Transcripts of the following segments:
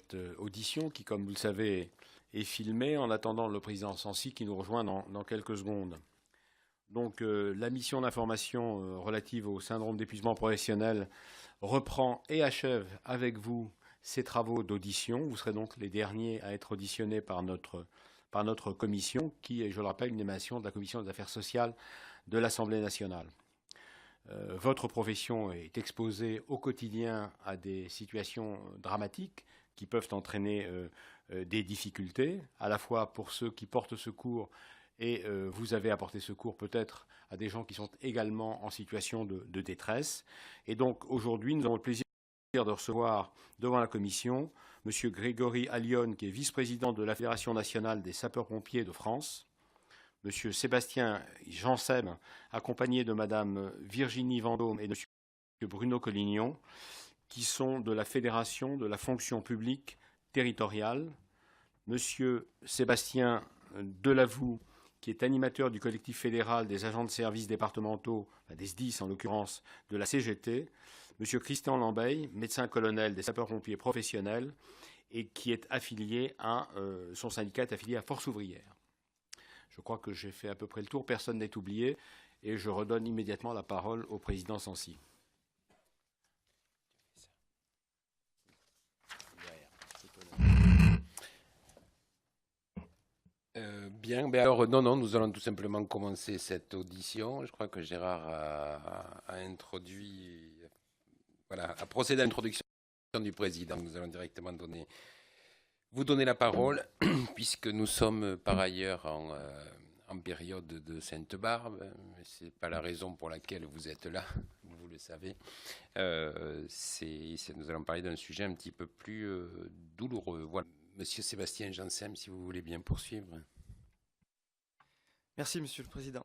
cette audition qui, comme vous le savez, est filmée en attendant le président Sancy qui nous rejoint dans quelques secondes. Donc la mission d'information relative au syndrome d'épuisement professionnel reprend et achève avec vous ces travaux d'audition. Vous serez donc les derniers à être auditionnés par notre commission, qui est, je le rappelle, une émanation de la Commission des affaires sociales de l'Assemblée nationale. Votre profession est exposée au quotidien à des situations dramatiques qui peuvent entraîner des difficultés, à la fois pour ceux qui portent secours, et vous avez apporté secours peut-être à des gens qui sont également en situation de détresse. Et donc aujourd'hui, nous avons le plaisir de recevoir devant la commission M. Grégory Allione, qui est vice-président de la Fédération nationale des sapeurs-pompiers de France, M. Sébastien Jansem, accompagné de Mme Virginie Vendôme et de M. Bruno Collignon, qui sont de la Fédération de la fonction publique territoriale, M. Sébastien Delavoux, qui est animateur du collectif fédéral des agents de services départementaux, des SDIS en l'occurrence, de la CGT, M. Christian Lambeille, médecin-colonel des sapeurs-pompiers professionnels, et qui est affilié son syndicat est affilié à Force ouvrière. Je crois que j'ai fait à peu près le tour, personne n'est oublié, et je redonne immédiatement la parole au président Sancy. Bien, ben alors non, nous allons tout simplement commencer cette audition. Je crois que Gérard a introduit, voilà, a procédé à l'introduction du président. Nous allons directement vous donner la parole, puisque nous sommes par ailleurs en période de Sainte-Barbe. Ce n'est pas la raison pour laquelle vous êtes là, vous le savez. Nous allons parler d'un sujet un petit peu plus douloureux. Voilà. Monsieur Sébastien Jansem, si vous voulez bien poursuivre. Merci, Monsieur le Président.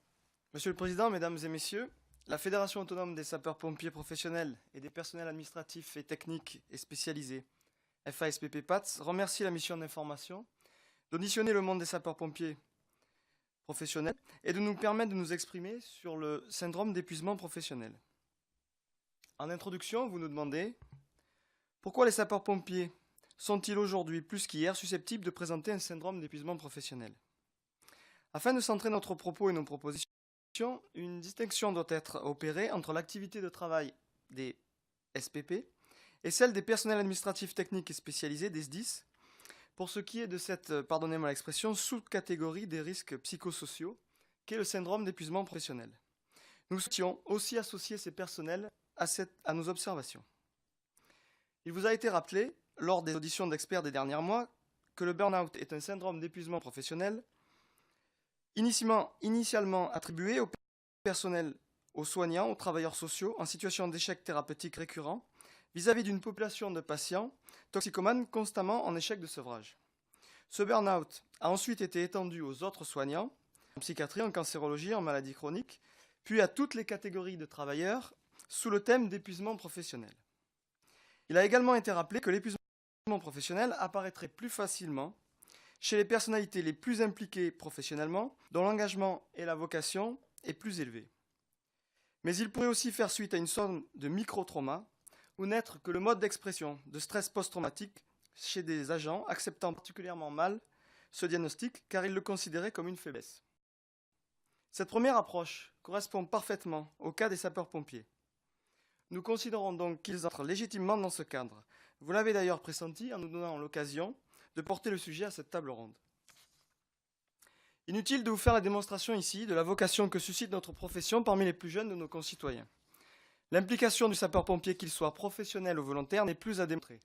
Monsieur le Président, Mesdames et Messieurs, la Fédération autonome des sapeurs-pompiers professionnels et des personnels administratifs et techniques et spécialisés, FASPP-PATS, remercie la mission d'information d'auditionner le monde des sapeurs-pompiers professionnels et de nous permettre de nous exprimer sur le syndrome d'épuisement professionnel. En introduction, vous nous demandez pourquoi les sapeurs-pompiers sont-ils aujourd'hui plus qu'hier susceptibles de présenter un syndrome d'épuisement professionnel? Afin de centrer notre propos et nos propositions, une distinction doit être opérée entre l'activité de travail des SPP et celle des personnels administratifs techniques et spécialisés des SDIS, pour ce qui est de cette, pardonnez-moi l'expression, sous-catégorie des risques psychosociaux, qu'est le syndrome d'épuisement professionnel. Nous souhaitions aussi associer ces personnels à nos observations. Il vous a été rappelé, lors des auditions d'experts des derniers mois, que le burn-out est un syndrome d'épuisement professionnel initialement attribué au personnel, aux soignants, aux travailleurs sociaux en situation d'échec thérapeutique récurrent vis-à-vis d'une population de patients toxicomanes constamment en échec de sevrage. Ce burn-out a ensuite été étendu aux autres soignants, en psychiatrie, en cancérologie, en maladies chroniques, puis à toutes les catégories de travailleurs sous le thème d'épuisement professionnel. Il a également été rappelé que l'épuisement professionnel apparaîtrait plus facilement chez les personnalités les plus impliquées professionnellement, dont l'engagement et la vocation est plus élevé. Mais il pourrait aussi faire suite à une sorte de micro-trauma, ou n'être que le mode d'expression de stress post-traumatique chez des agents acceptant particulièrement mal ce diagnostic, car ils le considéraient comme une faiblesse. Cette première approche correspond parfaitement au cas des sapeurs-pompiers. Nous considérons donc qu'ils entrent légitimement dans ce cadre. Vous l'avez d'ailleurs pressenti en nous donnant l'occasion de porter le sujet à cette table ronde. Inutile de vous faire la démonstration ici de la vocation que suscite notre profession parmi les plus jeunes de nos concitoyens. L'implication du sapeur-pompier, qu'il soit professionnel ou volontaire, n'est plus à démontrer.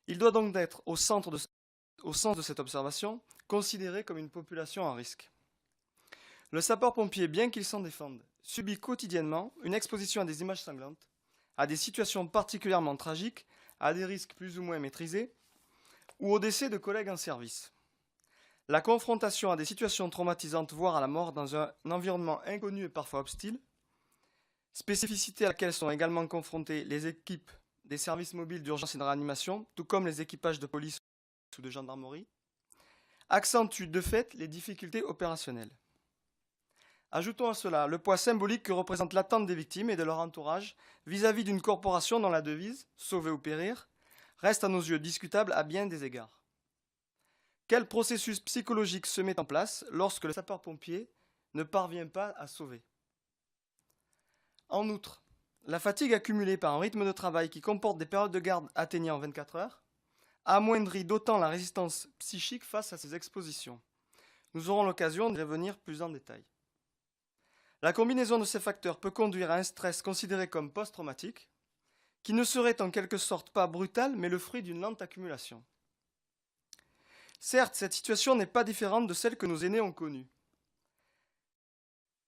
Il doit donc être, au sens de cette observation, considéré comme une population à risque. Le sapeur-pompier, bien qu'il s'en défende, subit quotidiennement une exposition à des images sanglantes, à des situations particulièrement tragiques, à des risques plus ou moins maîtrisés, ou au décès de collègues en service. La confrontation à des situations traumatisantes, voire à la mort dans un environnement inconnu et parfois hostile, spécificité à laquelle sont également confrontées les équipes des services mobiles d'urgence et de réanimation, tout comme les équipages de police ou de gendarmerie, accentue de fait les difficultés opérationnelles. Ajoutons à cela le poids symbolique que représente l'attente des victimes et de leur entourage vis-à-vis d'une corporation dont la devise « sauver ou périr » reste à nos yeux discutable à bien des égards. Quel processus psychologique se met en place lorsque le sapeur-pompier ne parvient pas à sauver? En outre, la fatigue accumulée par un rythme de travail qui comporte des périodes de garde atteignant 24 heures amoindrit d'autant la résistance psychique face à ces expositions. Nous aurons l'occasion d'y revenir plus en détail. La combinaison de ces facteurs peut conduire à un stress considéré comme post-traumatique, qui ne serait en quelque sorte pas brutal, mais le fruit d'une lente accumulation. Certes, cette situation n'est pas différente de celle que nos aînés ont connue.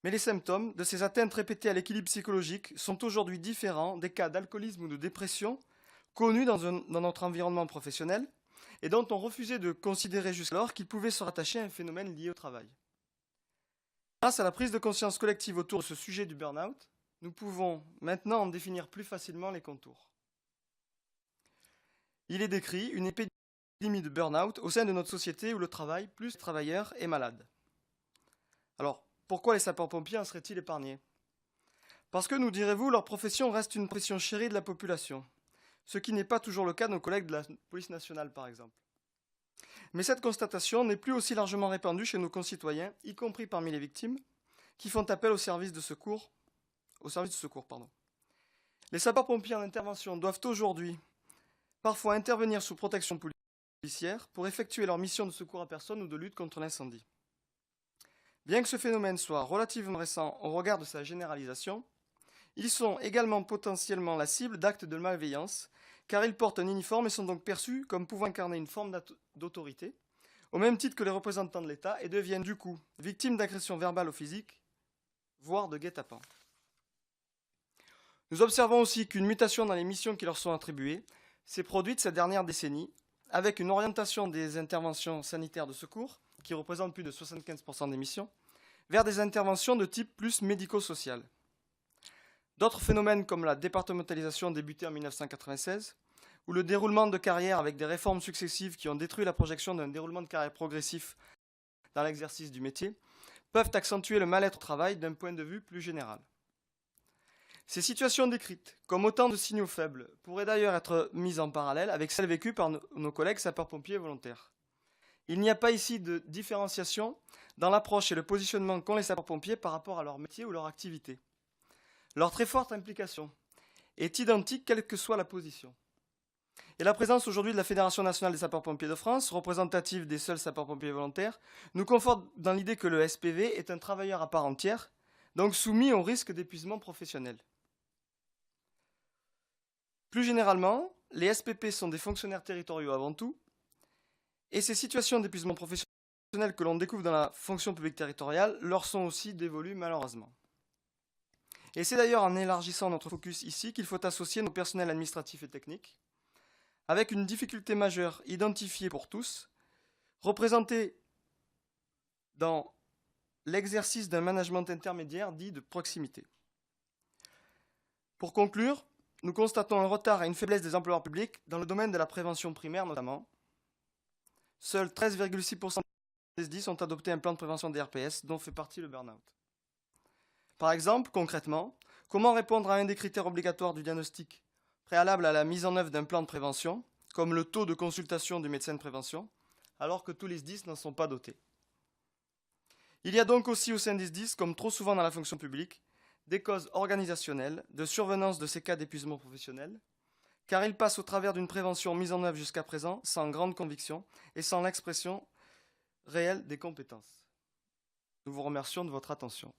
Mais les symptômes de ces atteintes répétées à l'équilibre psychologique sont aujourd'hui différents des cas d'alcoolisme ou de dépression connus dans notre environnement professionnel et dont on refusait de considérer jusqu'alors qu'ils pouvaient se rattacher à un phénomène lié au travail. Grâce à la prise de conscience collective autour de ce sujet du burn-out, nous pouvons maintenant en définir plus facilement les contours. Il est décrit une épidémie de burn-out au sein de notre société où le travail, plus les travailleurs, est malade. Alors, pourquoi les sapeurs-pompiers en seraient-ils épargnés? Parce que, nous direz-vous, leur profession reste une profession chérie de la population, ce qui n'est pas toujours le cas de nos collègues de la police nationale, par exemple. Mais cette constatation n'est plus aussi largement répandue chez nos concitoyens, y compris parmi les victimes, qui font appel au service de secours. Les sapeurs-pompiers en intervention doivent aujourd'hui parfois intervenir sous protection policière pour effectuer leur mission de secours à personne ou de lutte contre l'incendie. Bien que ce phénomène soit relativement récent au regard de sa généralisation, ils sont également potentiellement la cible d'actes de malveillance, car ils portent un uniforme et sont donc perçus comme pouvant incarner une forme d'autorité, au même titre que les représentants de l'État, et deviennent du coup victimes d'agressions verbales ou physiques, voire de guet-apens. Nous observons aussi qu'une mutation dans les missions qui leur sont attribuées s'est produite ces dernières décennies, avec une orientation des interventions sanitaires de secours, qui représentent plus de 75% des missions, vers des interventions de type plus médico-social. D'autres phénomènes comme la départementalisation débutée en 1996, ou le déroulement de carrière avec des réformes successives qui ont détruit la projection d'un déroulement de carrière progressif dans l'exercice du métier, peuvent accentuer le mal-être au travail d'un point de vue plus général. Ces situations décrites comme autant de signaux faibles pourraient d'ailleurs être mises en parallèle avec celles vécues par nos collègues sapeurs-pompiers volontaires. Il n'y a pas ici de différenciation dans l'approche et le positionnement qu'ont les sapeurs-pompiers par rapport à leur métier ou leur activité. Leur très forte implication est identique quelle que soit la position. Et la présence aujourd'hui de la Fédération nationale des sapeurs-pompiers de France, représentative des seuls sapeurs-pompiers volontaires, nous conforte dans l'idée que le SPV est un travailleur à part entière, donc soumis au risque d'épuisement professionnel. Plus généralement, les SPP sont des fonctionnaires territoriaux avant tout, et ces situations d'épuisement professionnel que l'on découvre dans la fonction publique territoriale leur sont aussi dévolues malheureusement. Et c'est d'ailleurs en élargissant notre focus ici qu'il faut associer nos personnels administratifs et techniques, avec une difficulté majeure identifiée pour tous, représentée dans l'exercice d'un management intermédiaire dit de proximité. Pour conclure, nous constatons un retard et une faiblesse des employeurs publics dans le domaine de la prévention primaire notamment. Seuls 13,6% des SDIS ont adopté un plan de prévention des RPS dont fait partie le burn-out. Par exemple, concrètement, comment répondre à un des critères obligatoires du diagnostic préalable à la mise en œuvre d'un plan de prévention, comme le taux de consultation du médecin de prévention, alors que tous les SDIS n'en sont pas dotés. Il y a donc aussi au sein des SDIS, comme trop souvent dans la fonction publique, des causes organisationnelles de survenance de ces cas d'épuisement professionnel, car ils passent au travers d'une prévention mise en œuvre jusqu'à présent sans grande conviction et sans l'expression réelle des compétences. Nous vous remercions de votre attention.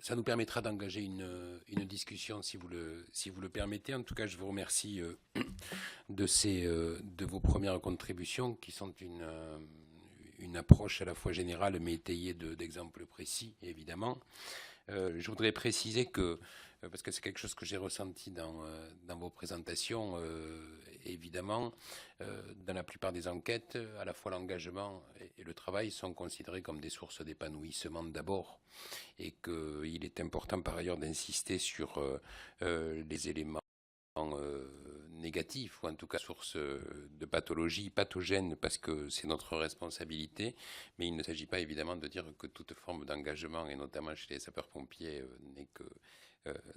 Ça nous permettra d'engager une discussion si vous le permettez. En tout cas, je vous remercie de vos premières contributions qui sont une approche à la fois générale mais étayée d'exemples précis, évidemment. Je voudrais préciser que, parce que c'est quelque chose que j'ai ressenti dans vos présentations, évidemment, dans la plupart des enquêtes, à la fois l'engagement et le travail sont considérés comme des sources d'épanouissement d'abord, et qu'il est important par ailleurs d'insister sur les éléments négatifs, ou en tout cas sources de pathologies pathogènes, parce que c'est notre responsabilité, mais il ne s'agit pas évidemment de dire que toute forme d'engagement, et notamment chez les sapeurs-pompiers, n'est que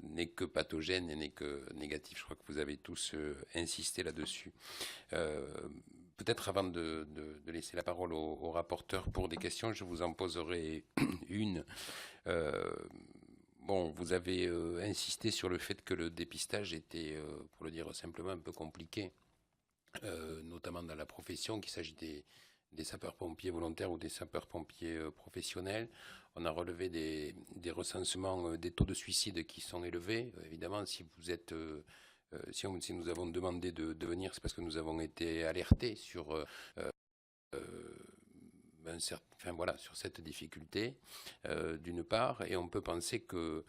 n'est que pathogène et n'est que négatif. Je crois que vous avez tous insisté là-dessus. Peut-être avant de laisser la parole au rapporteur pour des questions, je vous en poserai une. Bon, vous avez insisté sur le fait que le dépistage était, pour le dire simplement, un peu compliqué, notamment dans la profession, qu'il s'agit des sapeurs-pompiers volontaires ou des sapeurs-pompiers professionnels. On a relevé des recensements des taux de suicide qui sont élevés. Évidemment, si vous êtes... si nous avons demandé de venir, c'est parce que nous avons été alertés sur sur cette difficulté, d'une part, et on peut penser que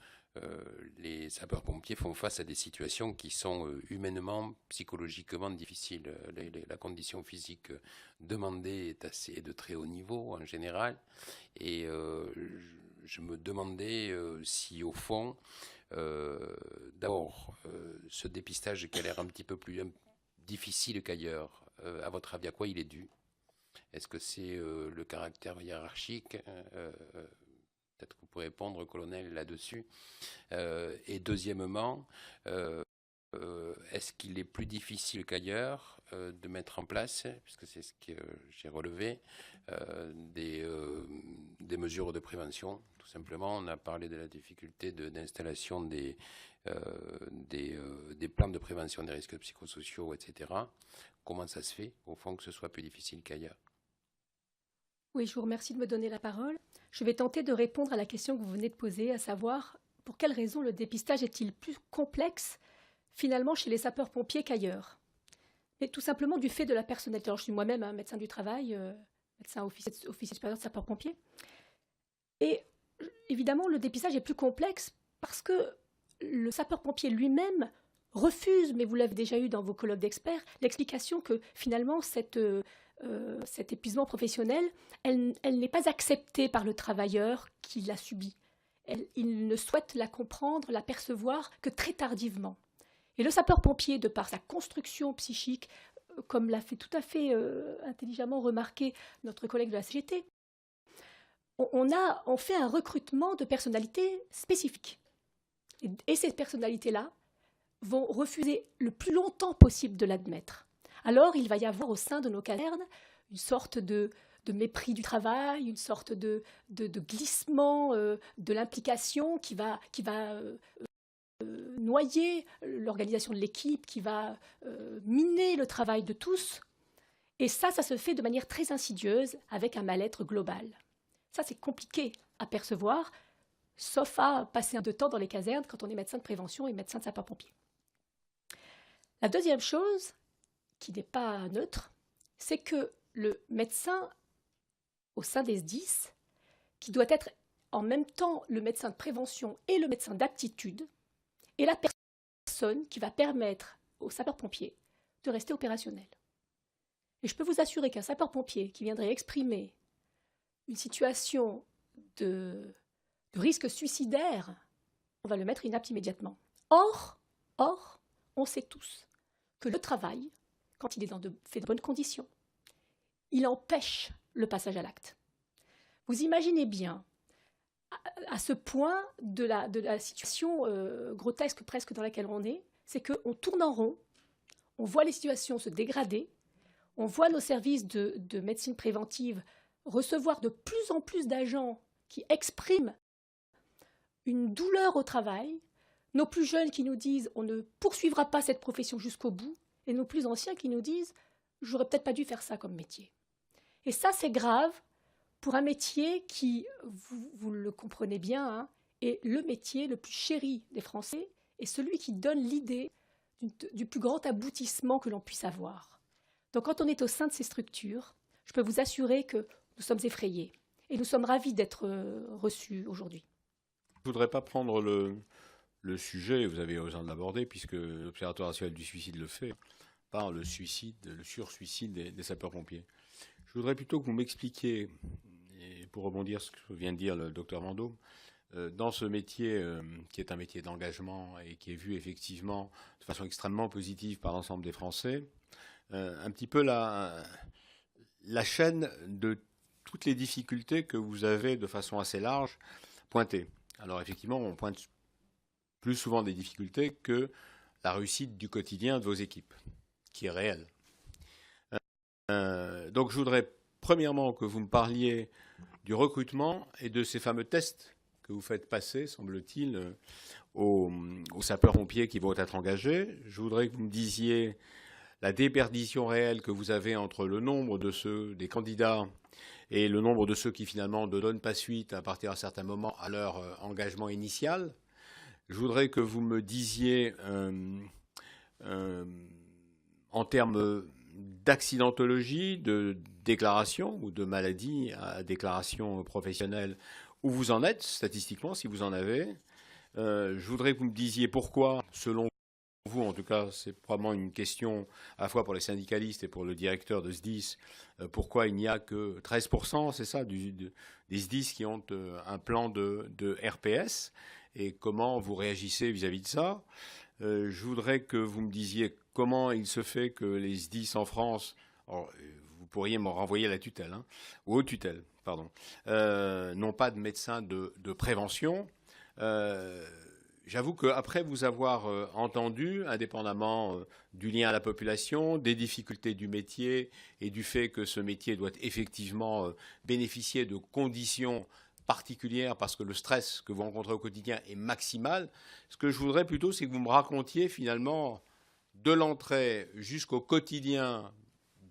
les sapeurs-pompiers font face à des situations qui sont humainement, psychologiquement difficiles. La condition physique demandée est de très haut niveau en général, et je me demandais si au fond, d'abord, ce dépistage qui a l'air un petit peu plus difficile qu'ailleurs, à votre avis, à quoi il est dû ? Est-ce que c'est le caractère hiérarchique peut-être que vous pourrez répondre, colonel, là-dessus. Et deuxièmement, est-ce qu'il est plus difficile qu'ailleurs de mettre en place, puisque c'est ce que j'ai relevé, des mesures de prévention, tout simplement. On a parlé de la difficulté d'installation des plans de prévention des risques psychosociaux, etc. Comment ça se fait, au fond, que ce soit plus difficile qu'ailleurs ? Oui, je vous remercie de me donner la parole. Je vais tenter de répondre à la question que vous venez de poser, à savoir pour quelles raisons le dépistage est-il plus complexe finalement chez les sapeurs-pompiers qu'ailleurs. Mais tout simplement du fait de la personnalité. Alors, je suis moi-même médecin du travail, médecin officier supérieur de sapeurs-pompiers. Et évidemment, le dépistage est plus complexe parce que le sapeur-pompier lui-même refuse, mais vous l'avez déjà eu dans vos colloques d'experts, l'explication que finalement cet épuisement professionnel, elle n'est pas acceptée par le travailleur qui l'a subi. Il ne souhaite la comprendre, la percevoir que très tardivement. Et le sapeur-pompier, de par sa construction psychique, comme l'a fait tout à fait intelligemment remarquer notre collègue de la CGT, on fait un recrutement de personnalités spécifiques. Et ces personnalités-là vont refuser le plus longtemps possible de l'admettre. Alors, il va y avoir au sein de nos casernes une sorte de mépris du travail, une sorte de glissement de l'implication qui va noyer l'organisation de l'équipe, qui va miner le travail de tous. Et ça se fait de manière très insidieuse, avec un mal-être global. Ça, c'est compliqué à percevoir, sauf à passer un peu de temps dans les casernes quand on est médecin de prévention et médecin de sapeur-pompier. La deuxième chose, qui n'est pas neutre, c'est que le médecin au sein des SDIS, qui doit être en même temps le médecin de prévention et le médecin d'aptitude, est la personne qui va permettre aux sapeurs-pompiers de rester opérationnels. Et je peux vous assurer qu'un sapeur-pompier qui viendrait exprimer une situation de risque suicidaire, on va le mettre inapte immédiatement. Or, on sait tous que le travail, quand il est fait de bonnes conditions, il empêche le passage à l'acte. Vous imaginez bien, à ce point de la situation grotesque presque dans laquelle on est, c'est qu'on tourne en rond, on voit les situations se dégrader, on voit nos services de médecine préventive recevoir de plus en plus d'agents qui expriment une douleur au travail, nos plus jeunes qui nous disent on ne poursuivra pas cette profession jusqu'au bout, et nos plus anciens qui nous disent j'aurais peut-être pas dû faire ça comme métier. Et ça, c'est grave pour un métier qui, vous le comprenez bien, est le métier le plus chéri des Français et celui qui donne l'idée du plus grand aboutissement que l'on puisse avoir. Donc quand on est au sein de ces structures, je peux vous assurer que nous sommes effrayés et nous sommes ravis d'être reçus aujourd'hui. Je ne voudrais pas prendre le sujet, vous avez raison de l'aborder, puisque l'Observatoire national du suicide le fait, par le sursuicide des sapeurs-pompiers. Je voudrais plutôt que vous m'expliquiez, et pour rebondir sur ce que vient de dire le docteur Vendôme, dans ce métier qui est un métier d'engagement et qui est vu effectivement de façon extrêmement positive par l'ensemble des Français, un petit peu la chaîne de toutes les difficultés que vous avez de façon assez large pointées. Alors effectivement, on pointe plus souvent des difficultés que la réussite du quotidien de vos équipes, qui est réelle. Donc je voudrais premièrement que vous me parliez du recrutement et de ces fameux tests que vous faites passer, semble-t-il, aux sapeurs-pompiers qui vont être engagés. Je voudrais que vous me disiez la déperdition réelle que vous avez entre le nombre des candidats et le nombre de ceux qui finalement ne donnent pas suite à partir d'un certain moment à leur engagement initial. Je voudrais que vous me disiez en termes d'accidentologie, de déclaration ou de maladie à déclaration professionnelle, où vous en êtes statistiquement, si vous en avez. Je voudrais que vous me disiez pourquoi, selon vous, en tout cas, c'est probablement une question à la fois pour les syndicalistes et pour le directeur de SDIS, pourquoi il n'y a que 13%, c'est ça, des SDIS qui ont un plan de RPS, et comment vous réagissez vis-à-vis de ça. Je voudrais que vous me disiez comment il se fait que les SDIS en France, alors, vous pourriez me renvoyer à la tutelle, hein, ou aux tutelles, pardon, n'ont pas de médecin de prévention. J'avoue qu'après vous avoir entendu, indépendamment du lien à la population, des difficultés du métier et du fait que ce métier doit effectivement bénéficier de conditions particulière parce que le stress que vous rencontrez au quotidien est maximal. Ce que je voudrais plutôt, c'est que vous me racontiez finalement de l'entrée jusqu'au quotidien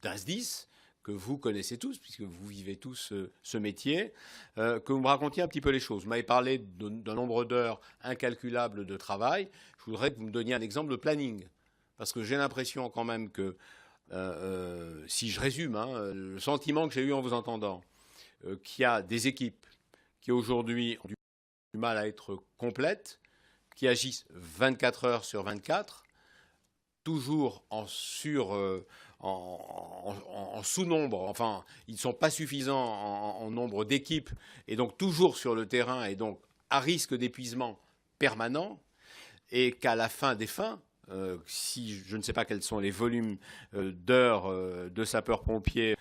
d'un SDIS, que vous connaissez tous, puisque vous vivez tous ce métier, que vous me racontiez un petit peu les choses. Vous m'avez parlé d'un nombre d'heures incalculable de travail. Je voudrais que vous me donniez un exemple de planning, parce que j'ai l'impression quand même que, si je résume, hein, le sentiment que j'ai eu en vous entendant, qu'il y a des équipes qui aujourd'hui ont du mal à être complètes, qui agissent 24 heures sur 24, toujours en sous-nombre, enfin, ils ne sont pas suffisants en nombre d'équipes, et donc toujours sur le terrain, et donc à risque d'épuisement permanent, et qu'à la fin des fins, si je ne sais pas quels sont les volumes d'heures de sapeurs-pompiers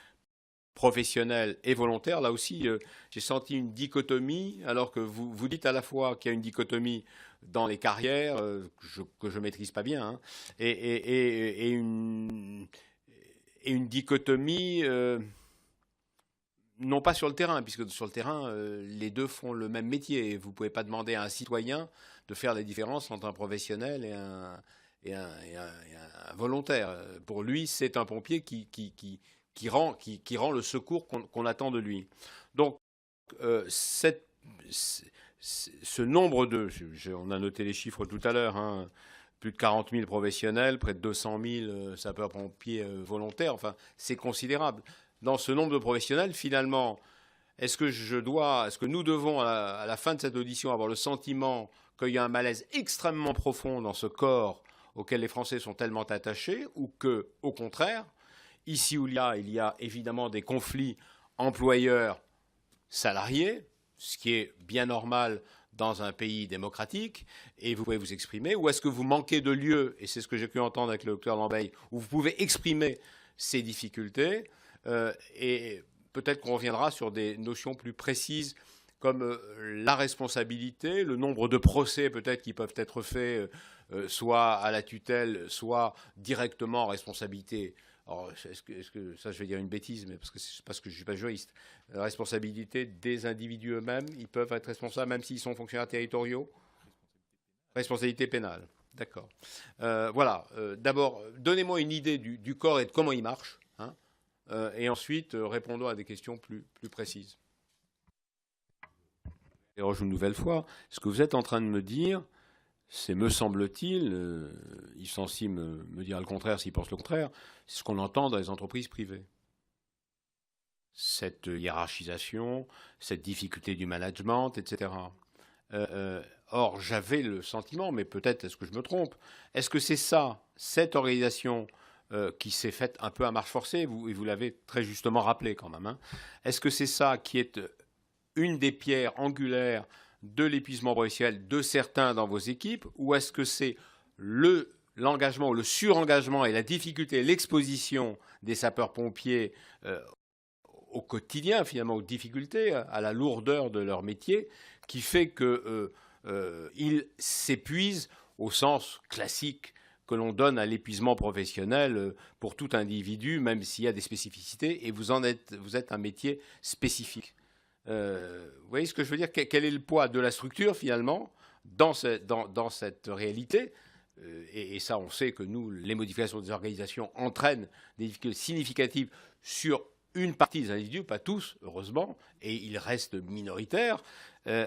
professionnels et volontaires, là aussi, j'ai senti une dichotomie, alors que vous dites à la fois qu'il y a une dichotomie dans les carrières, que je ne maîtrise pas bien, hein, et une dichotomie, non pas sur le terrain, puisque sur le terrain, les deux font le même métier. Et vous ne pouvez pas demander à un citoyen de faire la différence entre un professionnel et un volontaire. Pour lui, c'est un pompier qui rend le secours qu'on attend de lui. Donc, ce nombre on a noté les chiffres tout à l'heure, hein, plus de 40 000 professionnels, près de 200 000 sapeurs-pompiers volontaires, enfin, c'est considérable. Dans ce nombre de professionnels, finalement, est-ce que nous devons, à la fin de cette audition, avoir le sentiment qu'il y a un malaise extrêmement profond dans ce corps auquel les Français sont tellement attachés, ou que, au contraire, ici où il y a évidemment des conflits employeurs-salariés, ce qui est bien normal dans un pays démocratique, et vous pouvez vous exprimer, ou est-ce que vous manquez de lieu, et c'est ce que j'ai pu entendre avec le docteur Lambeille, où vous pouvez exprimer ces difficultés, et peut-être qu'on reviendra sur des notions plus précises comme la responsabilité, le nombre de procès peut-être qui peuvent être faits, soit à la tutelle, soit directement en responsabilité. Alors, est-ce que ça, je vais dire une bêtise, mais parce que je ne suis pas juriste. La responsabilité des individus eux-mêmes, ils peuvent être responsables même s'ils sont fonctionnaires territoriaux. Responsabilité pénale, d'accord. Voilà. D'abord, donnez-moi une idée du corps et de comment il marche, hein, et ensuite répondons à des questions plus précises. Et une nouvelle fois, ce que vous êtes en train de me dire, c'est, me semble-t-il, il est censé me dire le contraire s'il pense le contraire, c'est ce qu'on entend dans les entreprises privées. Cette hiérarchisation, cette difficulté du management, etc. Or, j'avais le sentiment, mais peut-être est-ce que je me trompe, est-ce que c'est ça, cette organisation qui s'est faite un peu à marche forcée, et vous l'avez très justement rappelé quand même, hein, est-ce que c'est ça qui est une des pierres angulaires de l'épuisement professionnel de certains dans vos équipes, ou est-ce que c'est l'engagement, le surengagement et la difficulté, l'exposition des sapeurs-pompiers au quotidien, finalement, aux difficultés, à la lourdeur de leur métier, qui fait que il s'épuise au sens classique que l'on donne à l'épuisement professionnel pour tout individu, même s'il y a des spécificités, et vous êtes un métier spécifique. Vous voyez ce que je veux dire? Quel est le poids de la structure, finalement, dans cette réalité? Et ça, on sait que nous, les modifications des organisations entraînent des difficultés significatives sur une partie des individus, pas tous, heureusement, et ils restent minoritaires.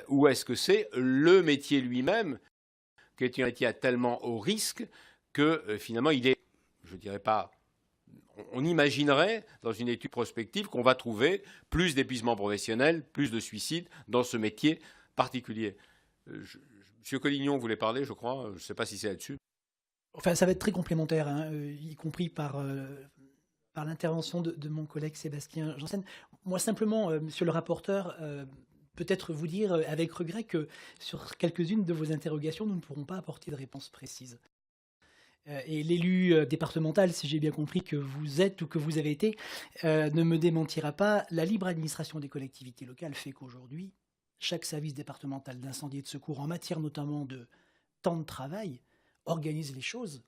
Ou est-ce que c'est le métier lui-même qui est un métier tellement haut risque que finalement il est, je ne dirais pas, on imaginerait dans une étude prospective qu'on va trouver plus d'épuisement professionnel, plus de suicides dans ce métier particulier. Monsieur Collignon voulait parler, je crois, je ne sais pas si c'est là-dessus. Enfin, ça va être très complémentaire, hein, y compris par l'intervention de mon collègue Sébastien Janssen. Moi, simplement, monsieur le rapporteur, peut-être vous dire avec regret que sur quelques-unes de vos interrogations, nous ne pourrons pas apporter de réponse précise. Et l'élu départemental, si j'ai bien compris que vous êtes ou que vous avez été, ne me démentira pas. La libre administration des collectivités locales fait qu'aujourd'hui, chaque service départemental d'incendie et de secours, en matière notamment de temps de travail, organise les choses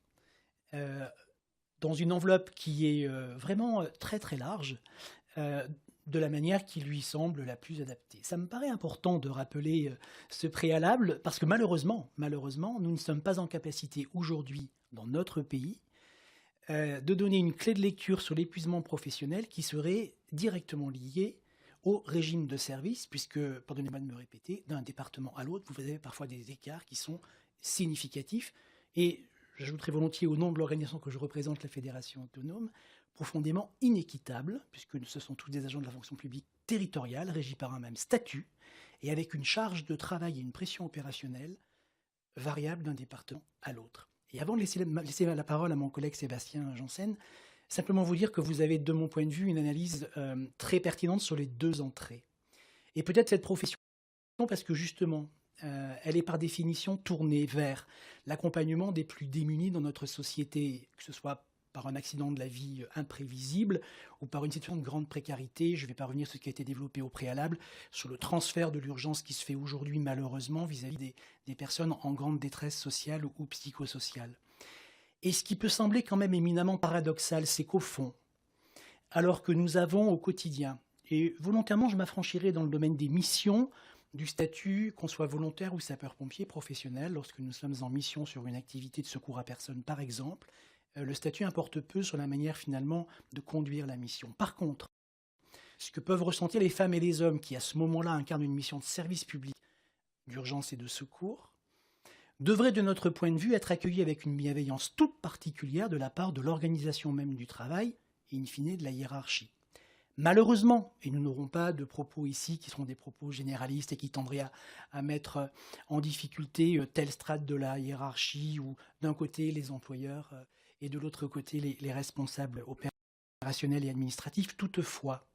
dans une enveloppe qui est vraiment très très large, de la manière qui lui semble la plus adaptée. Ça me paraît important de rappeler ce préalable, parce que malheureusement, nous ne sommes pas en capacité aujourd'hui, dans notre pays, de donner une clé de lecture sur l'épuisement professionnel qui serait directement liée au régime de service, puisque, pardonnez-moi de me répéter, d'un département à l'autre, vous avez parfois des écarts qui sont significatifs. Et j'ajouterai volontiers au nom de l'organisation que je représente, la Fédération autonome, profondément inéquitable, puisque ce sont tous des agents de la fonction publique territoriale, régis par un même statut, et avec une charge de travail et une pression opérationnelle variable d'un département à l'autre. Et avant de laisser la parole à mon collègue Sébastien Janssen, simplement vous dire que vous avez, de mon point de vue, une analyse très pertinente sur les deux entrées. Et peut-être cette profession, parce que justement, elle est par définition tournée vers l'accompagnement des plus démunis dans notre société, que ce soit par un accident de la vie imprévisible ou par une situation de grande précarité. Je ne vais pas revenir sur ce qui a été développé au préalable, sur le transfert de l'urgence qui se fait aujourd'hui malheureusement vis-à-vis des personnes en grande détresse sociale ou psychosociale. Et ce qui peut sembler quand même éminemment paradoxal, c'est qu'au fond, alors que nous avons au quotidien, et volontairement je m'affranchirai dans le domaine des missions, du statut, qu'on soit volontaire ou sapeur-pompier professionnel, lorsque nous sommes en mission sur une activité de secours à personne par exemple, le statut importe peu sur la manière finalement de conduire la mission. Par contre, ce que peuvent ressentir les femmes et les hommes qui à ce moment-là incarnent une mission de service public, d'urgence et de secours, devrait de notre point de vue être accueilli avec une bienveillance toute particulière de la part de l'organisation même du travail et in fine de la hiérarchie. Malheureusement, et nous n'aurons pas de propos ici qui seront des propos généralistes et qui tendraient à mettre en difficulté telle strate de la hiérarchie ou d'un côté les employeurs et de l'autre côté les responsables opérationnels et administratifs. Toutefois,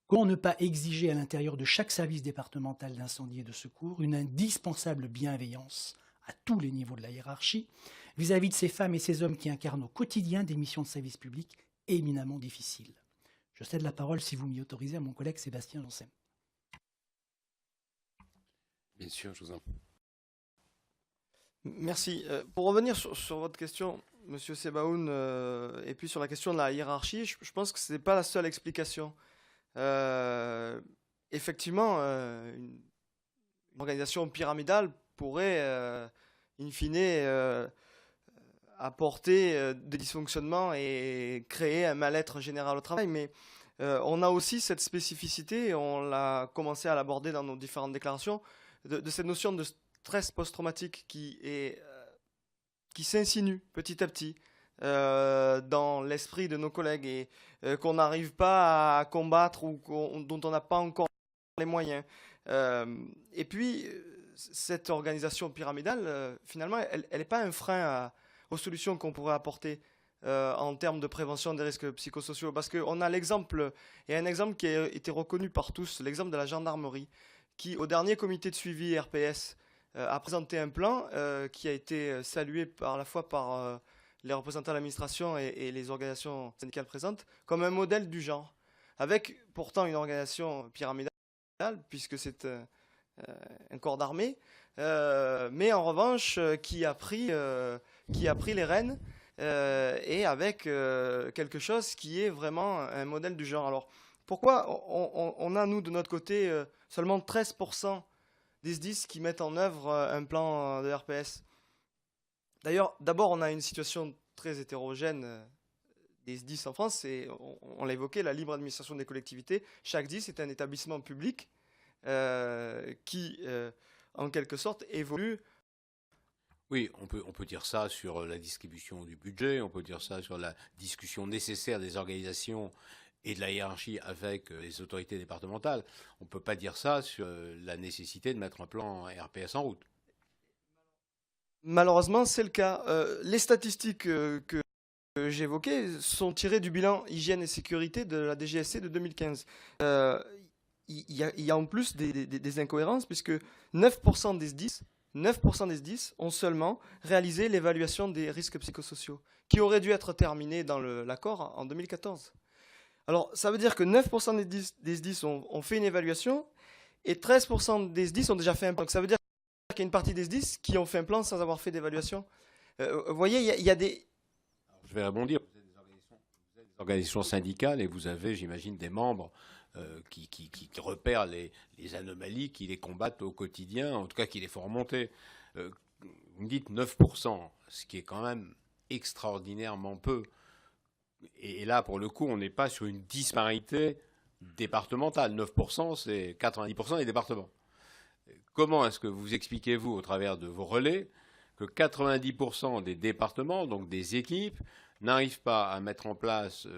comment ne pas exiger à l'intérieur de chaque service départemental d'incendie et de secours une indispensable bienveillance à tous les niveaux de la hiérarchie vis-à-vis de ces femmes et ces hommes qui incarnent au quotidien des missions de service public éminemment difficiles. Je cède la parole, si vous m'y autorisez, à mon collègue Sébastien Janssen. Bien sûr, je vous en prie. Merci. Pour revenir sur votre question, Monsieur Sebaoun, et puis sur la question de la hiérarchie, je pense que ce n'est pas la seule explication. Effectivement, une organisation pyramidale pourrait, in fine, apporter des dysfonctionnements et créer un mal-être général au travail. Mais on a aussi cette spécificité, on l'a commencé à l'aborder dans nos différentes déclarations, de cette notion de stress post-traumatique qui s'insinue petit à petit dans l'esprit de nos collègues et qu'on n'arrive pas à combattre ou dont on n'a pas encore les moyens. Et puis, cette organisation pyramidale, finalement, elle n'est pas un frein aux solutions qu'on pourrait apporter en termes de prévention des risques psychosociaux. Parce qu'on a l'exemple, et un exemple qui a été reconnu par tous, l'exemple de la gendarmerie, qui, au dernier comité de suivi RPS, a présenté un plan qui a été salué à la fois par les représentants de l'administration et les organisations syndicales présentes, comme un modèle du genre, avec pourtant une organisation pyramidale, puisque c'est un corps d'armée, mais en revanche qui a pris les rênes et avec quelque chose qui est vraiment un modèle du genre. Alors pourquoi on a, nous, de notre côté, seulement 13% des SDIS qui mettent en œuvre un plan de RPS? D'ailleurs, d'abord, on a une situation très hétérogène des SDIS en France, et on l'a évoqué, la libre administration des collectivités. Chaque SDIS est un établissement public qui, en quelque sorte, évolue. Oui, on peut dire ça sur la distribution du budget, on peut dire ça sur la discussion nécessaire des organisations et de la hiérarchie avec les autorités départementales. On ne peut pas dire ça sur la nécessité de mettre un plan RPS en route. Malheureusement, c'est le cas. Les statistiques que j'évoquais sont tirées du bilan hygiène et sécurité de la DGSC de 2015. Il y a en plus des incohérences, puisque 9% des SDIS ont seulement réalisé l'évaluation des risques psychosociaux, qui aurait dû être terminée dans l'accord en 2014. Alors, ça veut dire que 9% des SDIS ont fait une évaluation, et 13% des SDIS ont déjà fait un plan. Donc, ça veut dire qu'il y a une partie des SDIS qui ont fait un plan sans avoir fait d'évaluation. Vous voyez, il y a des... Alors, je vais rebondir. Vous avez des organisations syndicales et vous avez, j'imagine, des membres qui repèrent les anomalies, qui les combattent au quotidien, en tout cas qui les font remonter. Vous me dites 9%, ce qui est quand même extraordinairement peu. Et là, pour le coup, on n'est pas sur une disparité départementale. 9%, c'est 90% des départements. Comment est-ce que vous expliquez-vous, au travers de vos relais, que 90% des départements, donc des équipes, n'arrivent pas à mettre en place...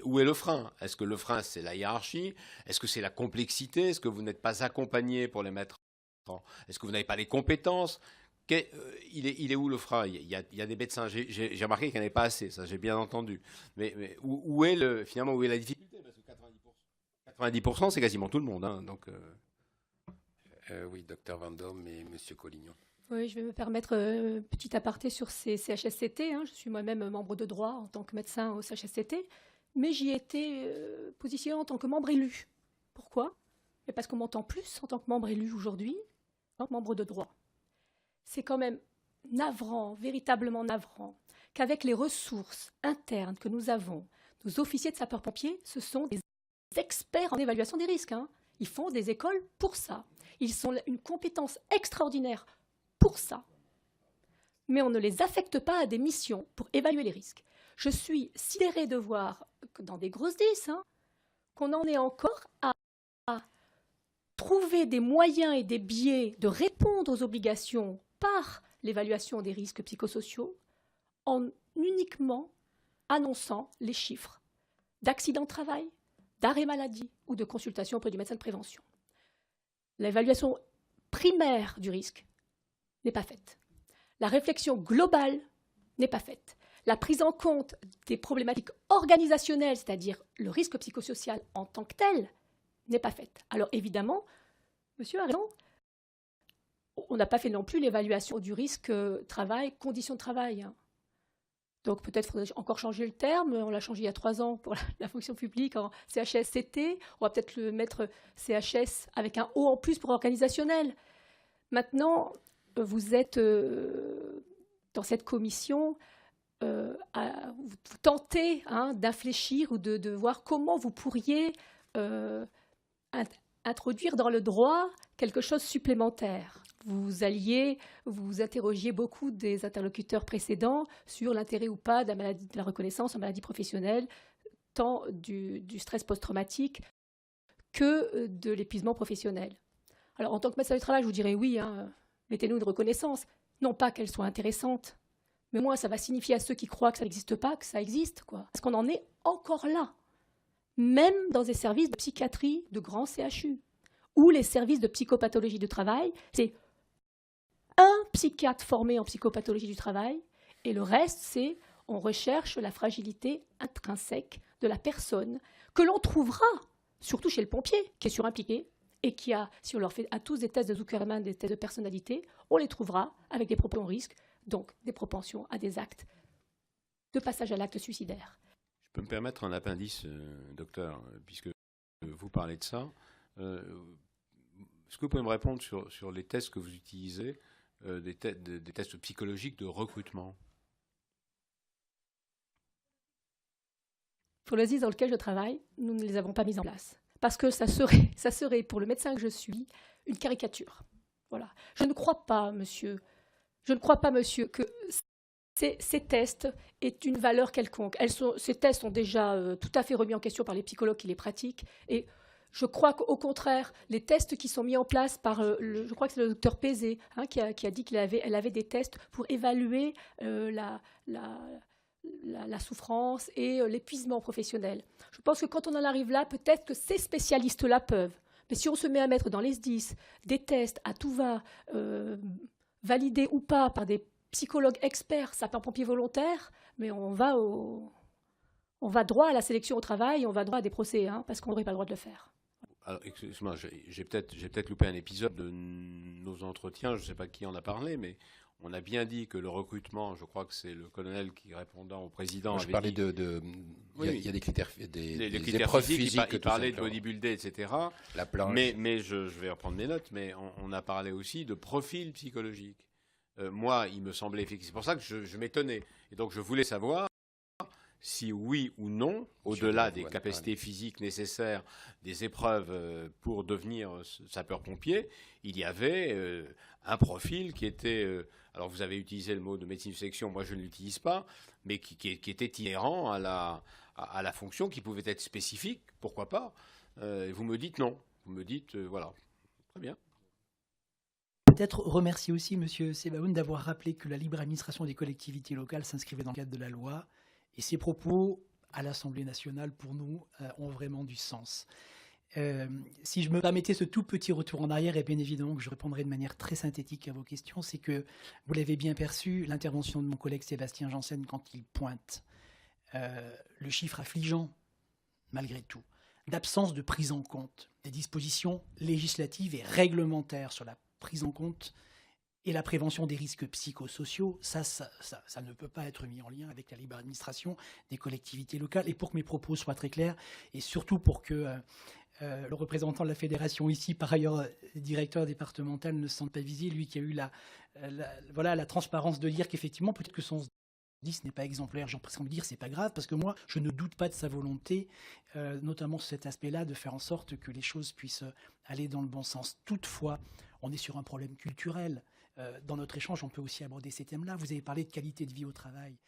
où est le frein? Est-ce que le frein, c'est la hiérarchie? Est-ce que c'est la complexité? Est-ce que vous n'êtes pas accompagné pour les mettre en... Est-ce que vous n'avez pas les compétences? Il est où le frein? Il y a des médecins. J'ai remarqué qu'il n'y en avait pas assez, ça j'ai bien entendu. Mais où est finalement, où est la difficulté? Parce que 90%, c'est quasiment tout le monde. Hein, donc, oui, docteur Vendôme et monsieur Collignon. Oui, je vais me permettre petit aparté sur ces CHSCT. Je suis moi-même membre de droit en tant que médecin au CHSCT, mais j'y ai été positionnée en tant que membre élu. Pourquoi? Parce qu'on m'entend plus en tant que membre élu aujourd'hui, en tant que membre de droit. C'est quand même navrant, véritablement navrant, qu'avec les ressources internes que nous avons, nos officiers de sapeurs-pompiers, ce sont des experts en évaluation des risques. Ils font des écoles pour ça. Ils sont une compétence extraordinaire pour ça. Mais on ne les affecte pas à des missions pour évaluer les risques. Je suis sidérée de voir que dans des grosses 10, qu'on en est encore à trouver des moyens et des biais de répondre aux obligations par l'évaluation des risques psychosociaux en uniquement annonçant les chiffres d'accidents de travail, d'arrêt maladie ou de consultation auprès du médecin de prévention. L'évaluation primaire du risque n'est pas faite. La réflexion globale n'est pas faite. La prise en compte des problématiques organisationnelles, c'est-à-dire le risque psychosocial en tant que tel, n'est pas faite. Alors évidemment, monsieur a raison, on n'a pas fait non plus l'évaluation du risque travail, conditions de travail. Donc peut-être faudrait encore changer le terme. On l'a changé il y a 3 ans pour la fonction publique en CHSCT. On va peut-être le mettre CHS avec un O en plus pour organisationnel. Maintenant, vous êtes dans cette commission, vous tentez d'infléchir ou de voir comment vous pourriez introduire dans le droit quelque chose de supplémentaire. Vous interrogiez beaucoup des interlocuteurs précédents sur l'intérêt ou pas de la reconnaissance en maladie professionnelle, tant du stress post-traumatique que de l'épuisement professionnel. Alors, en tant que médecin du travail, je vous dirais oui, mettez-nous une reconnaissance. Non pas qu'elle soit intéressante, mais au moins ça va signifier à ceux qui croient que ça n'existe pas, que ça existe, quoi. Parce qu'on en est encore là. Même dans des services de psychiatrie de grands CHU, ou les services de psychopathologie du travail, c'est un psychiatre formé en psychopathologie du travail, et le reste, c'est on recherche la fragilité intrinsèque de la personne, que l'on trouvera, surtout chez le pompier, qui est surimpliqué, et qui a, si on leur fait à tous des tests de Zuckerman, des tests de personnalité, on les trouvera avec des propensions au risque, donc des propensions à des actes de passage à l'acte suicidaire. Je peux me permettre un appendice, docteur, puisque vous parlez de ça. Est-ce que vous pouvez me répondre sur les tests que vous utilisez, des tests psychologiques de recrutement? Pour le SDIS dans lequel je travaille, nous ne les avons pas mis en place. Parce que ça serait, pour le médecin que je suis, une caricature. Voilà. Je ne crois pas, monsieur, que ces tests aient une valeur quelconque. Ces tests sont déjà tout à fait remis en question par les psychologues qui les pratiquent. Et je crois qu'au contraire, les tests qui sont mis en place par, je crois que c'est le docteur Pézé, qui a dit qu'elle avait des tests pour évaluer la souffrance et l'épuisement professionnel. Je pense que quand on en arrive là, peut-être que ces spécialistes-là peuvent. Mais si on se met à mettre dans les SDIS des tests à tout va, validés ou pas par des psychologues experts, sapeurs-pompiers volontaires, mais on va droit à la sélection au travail, on va droit à des procès, parce qu'on n'aurait pas le droit de le faire. Alors, excuse-moi, j'ai peut-être loupé un épisode de nos entretiens, je ne sais pas qui en a parlé, mais on a bien dit que le recrutement, je crois que c'est le colonel qui, répondant au président, Je parlais il y a des critères, des épreuves physiques. Il parlait de bodybuilder, etc. La planche. Mais je vais reprendre mes notes, mais on a parlé aussi de profil psychologique. Moi, il me semblait effectivement. C'est pour ça que je m'étonnais. Et donc, je voulais savoir si oui ou non, au-delà des capacités physiques nécessaires, des épreuves pour devenir sapeur-pompier, il y avait un profil qui était... alors vous avez utilisé le mot de médecine de sélection, moi je ne l'utilise pas, mais qui était inhérent à la fonction, qui pouvait être spécifique, pourquoi pas. Et vous me dites non. Vous me dites, voilà, très bien. Peut-être remercier aussi M. Sebaoun d'avoir rappelé que la libre administration des collectivités locales s'inscrivait dans le cadre de la loi. Et ces propos à l'Assemblée nationale, pour nous, ont vraiment du sens. Si je me permettais ce tout petit retour en arrière, et bien évidemment que je répondrai de manière très synthétique à vos questions, c'est que, vous l'avez bien perçu, l'intervention de mon collègue Sébastien Janssen, quand il pointe le chiffre affligeant, malgré tout, d'absence de prise en compte des dispositions législatives et réglementaires sur la prise en compte et la prévention des risques psychosociaux, ça ne peut pas être mis en lien avec la libre administration des collectivités locales. Et pour que mes propos soient très clairs, et surtout pour que le représentant de la fédération ici, par ailleurs directeur départemental, ne se sente pas visé, lui qui a eu la transparence de dire qu'effectivement, peut-être que son SDIS n'est pas exemplaire, j'ai presque envie de dire c'est pas grave, parce que moi, je ne doute pas de sa volonté, notamment sur cet aspect-là, de faire en sorte que les choses puissent aller dans le bon sens. Toutefois, on est sur un problème culturel. Dans notre échange, on peut aussi aborder ces thèmes-là. Vous avez parlé de qualité de vie au travail.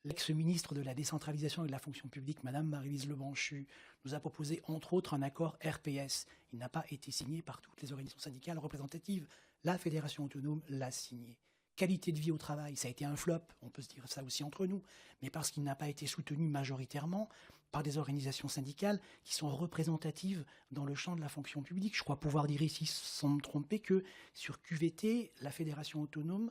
L'ex-ministre de la décentralisation et de la fonction publique, Madame Maryse Lebranchu, nous a proposé, entre autres, un accord RPS. Il n'a pas été signé par toutes les organisations syndicales représentatives. La Fédération autonome l'a signé. Qualité de vie au travail, ça a été un flop, on peut se dire ça aussi entre nous, mais parce qu'il n'a pas été soutenu majoritairement par des organisations syndicales qui sont représentatives dans le champ de la fonction publique. Je crois pouvoir dire ici, sans me tromper, que sur QVT, la Fédération autonome